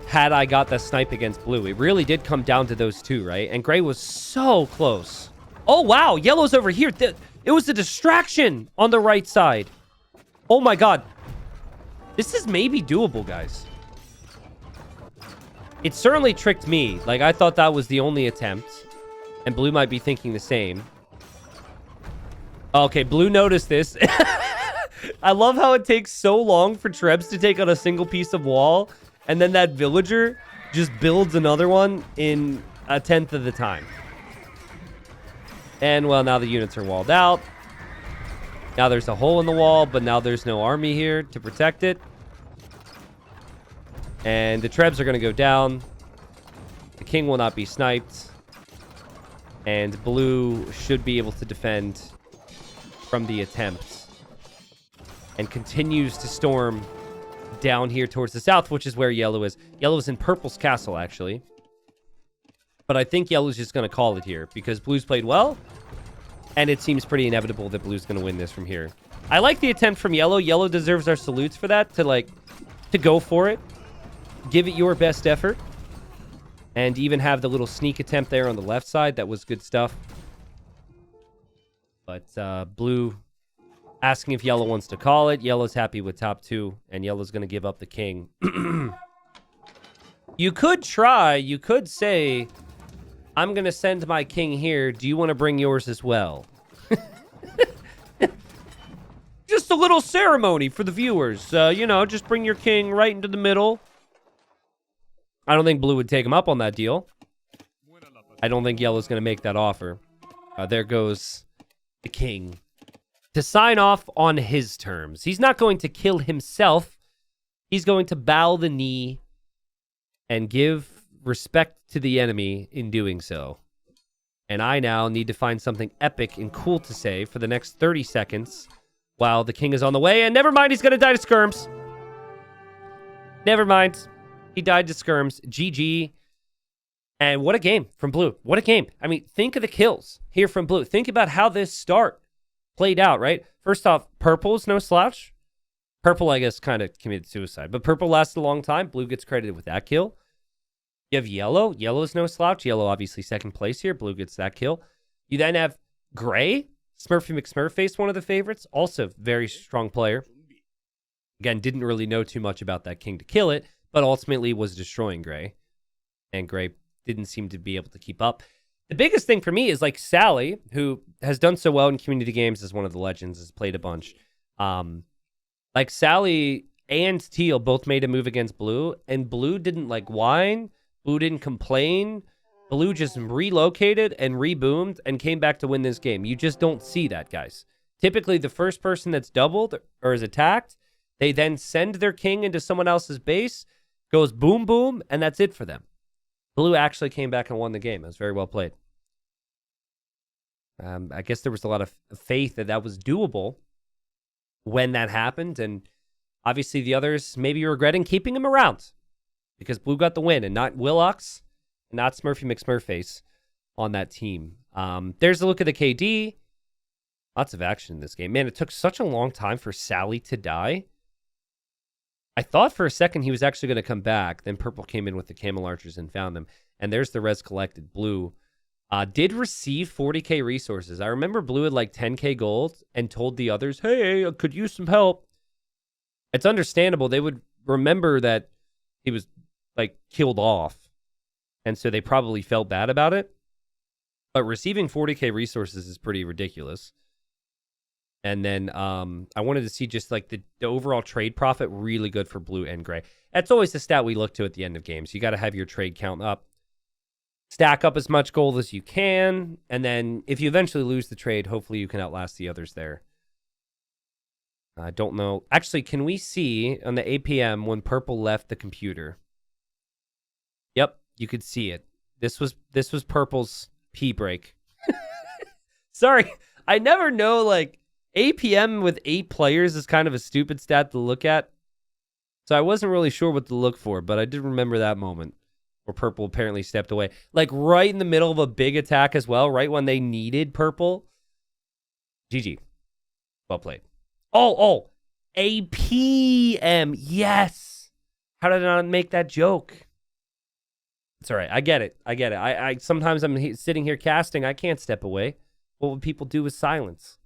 had I got the snipe against Blue. It really did come down to those two, right? And Gray was so close. Oh, wow. Yellow's over here. It was a distraction on the right side. Oh, my God. This is maybe doable, guys. It certainly tricked me. Like, I thought that was the only attempt. And Blue might be thinking the same. Okay, Blue noticed this. I love how it takes so long for Trebs to take on a single piece of wall. And then that villager just builds another one in a tenth of the time. And, well, now the units are walled out. Now there's a hole in the wall, but now there's no army here to protect it. And the Trebs are going to go down. The king will not be sniped. And Blue should be able to defend from the attempt. And continues to storm down here towards the south, which is where yellow is. Yellow is in purple's castle, actually. But I think yellow's just going to call it here because Blue's played well. And it seems pretty inevitable that Blue's going to win this from here. I like the attempt from yellow. Yellow deserves our salutes for that, to go for it. Give it your best effort. And even have the little sneak attempt there on the left side. That was good stuff. But Blue Asking if yellow wants to call it. Yellow's happy with top 2, and yellow's going to give up the king. You could try. You could say, I'm going to send my king here. Do you want to bring yours as well? Just a little ceremony for the viewers. You know, just bring your king right into the middle. I don't think blue would take him up on that deal. I don't think yellow's going to make that offer. There goes the king to sign off on his terms. He's not going to kill himself. He's going to bow the knee and give respect to the enemy in doing so. And I now need to find something epic and cool to say for the next 30 seconds while the king is on the way. And never mind, he's going to die to skirms. Never mind. He died to skirms. GG. And what a game from blue. What a game. I mean, think of the kills here from blue. Think about how this start played out, right? First off, purple's no slouch. Purple, I guess, kind of committed suicide. But purple lasted a long time. Blue gets credited with that kill. You have yellow. Yellow's no slouch. Yellow, obviously, second place here. Blue gets that kill. You then have gray. Smurfy McSmurface, one of the favorites. Also, very strong player. Again, didn't really know too much about that king to kill it, but ultimately was destroying gray. And gray didn't seem to be able to keep up. The biggest thing for me is like Sally, who has done so well in community games as one of the legends, has played a bunch. Like Sally and Teal both made a move against blue, and blue didn't like whine. Blue didn't complain. Blue just relocated and reboomed and came back to win this game. You just don't see that, guys. Typically, the first person that's doubled or is attacked, they then send their king into someone else's base, goes boom, boom, and that's it for them. Blue actually came back and won the game. It was very well played. I guess there was a lot of faith that that was doable when that happened, and obviously the others maybe regretting keeping him around because blue got the win and not Willox, not Smurfy McSmurface on that team. There's a look at the KD. Lots of action in this game. Man, it took such a long time for Sally to die. I thought for a second he was actually going to come back. Then purple came in with the camel archers and found them. And there's the res collected. Blue did receive 40k resources. I remember blue had like 10k gold and told the others, hey, I could use some help. It's understandable. They would remember that he was like killed off. And so they probably felt bad about it. But receiving 40k resources is pretty ridiculous. And then I wanted to see just like the overall trade profit, really good for blue and gray. That's always the stat we look to at the end of games. You got to have your trade count up. Stack up as much gold as you can. And then if you eventually lose the trade, hopefully you can outlast the others there. I don't know. Actually, can we see on the APM when purple left the computer? Yep, you could see it. This was purple's pee break. Sorry, I never know, like, APM with 8 players is kind of a stupid stat to look at. So I wasn't really sure what to look for, but I did remember that moment where purple apparently stepped away. Like right in the middle of a big attack as well, right when they needed purple. GG. Well played. Oh, APM. Yes. How did I not make that joke? It's all right. I get it. I sometimes I'm sitting here casting. I can't step away. What would people do with silence?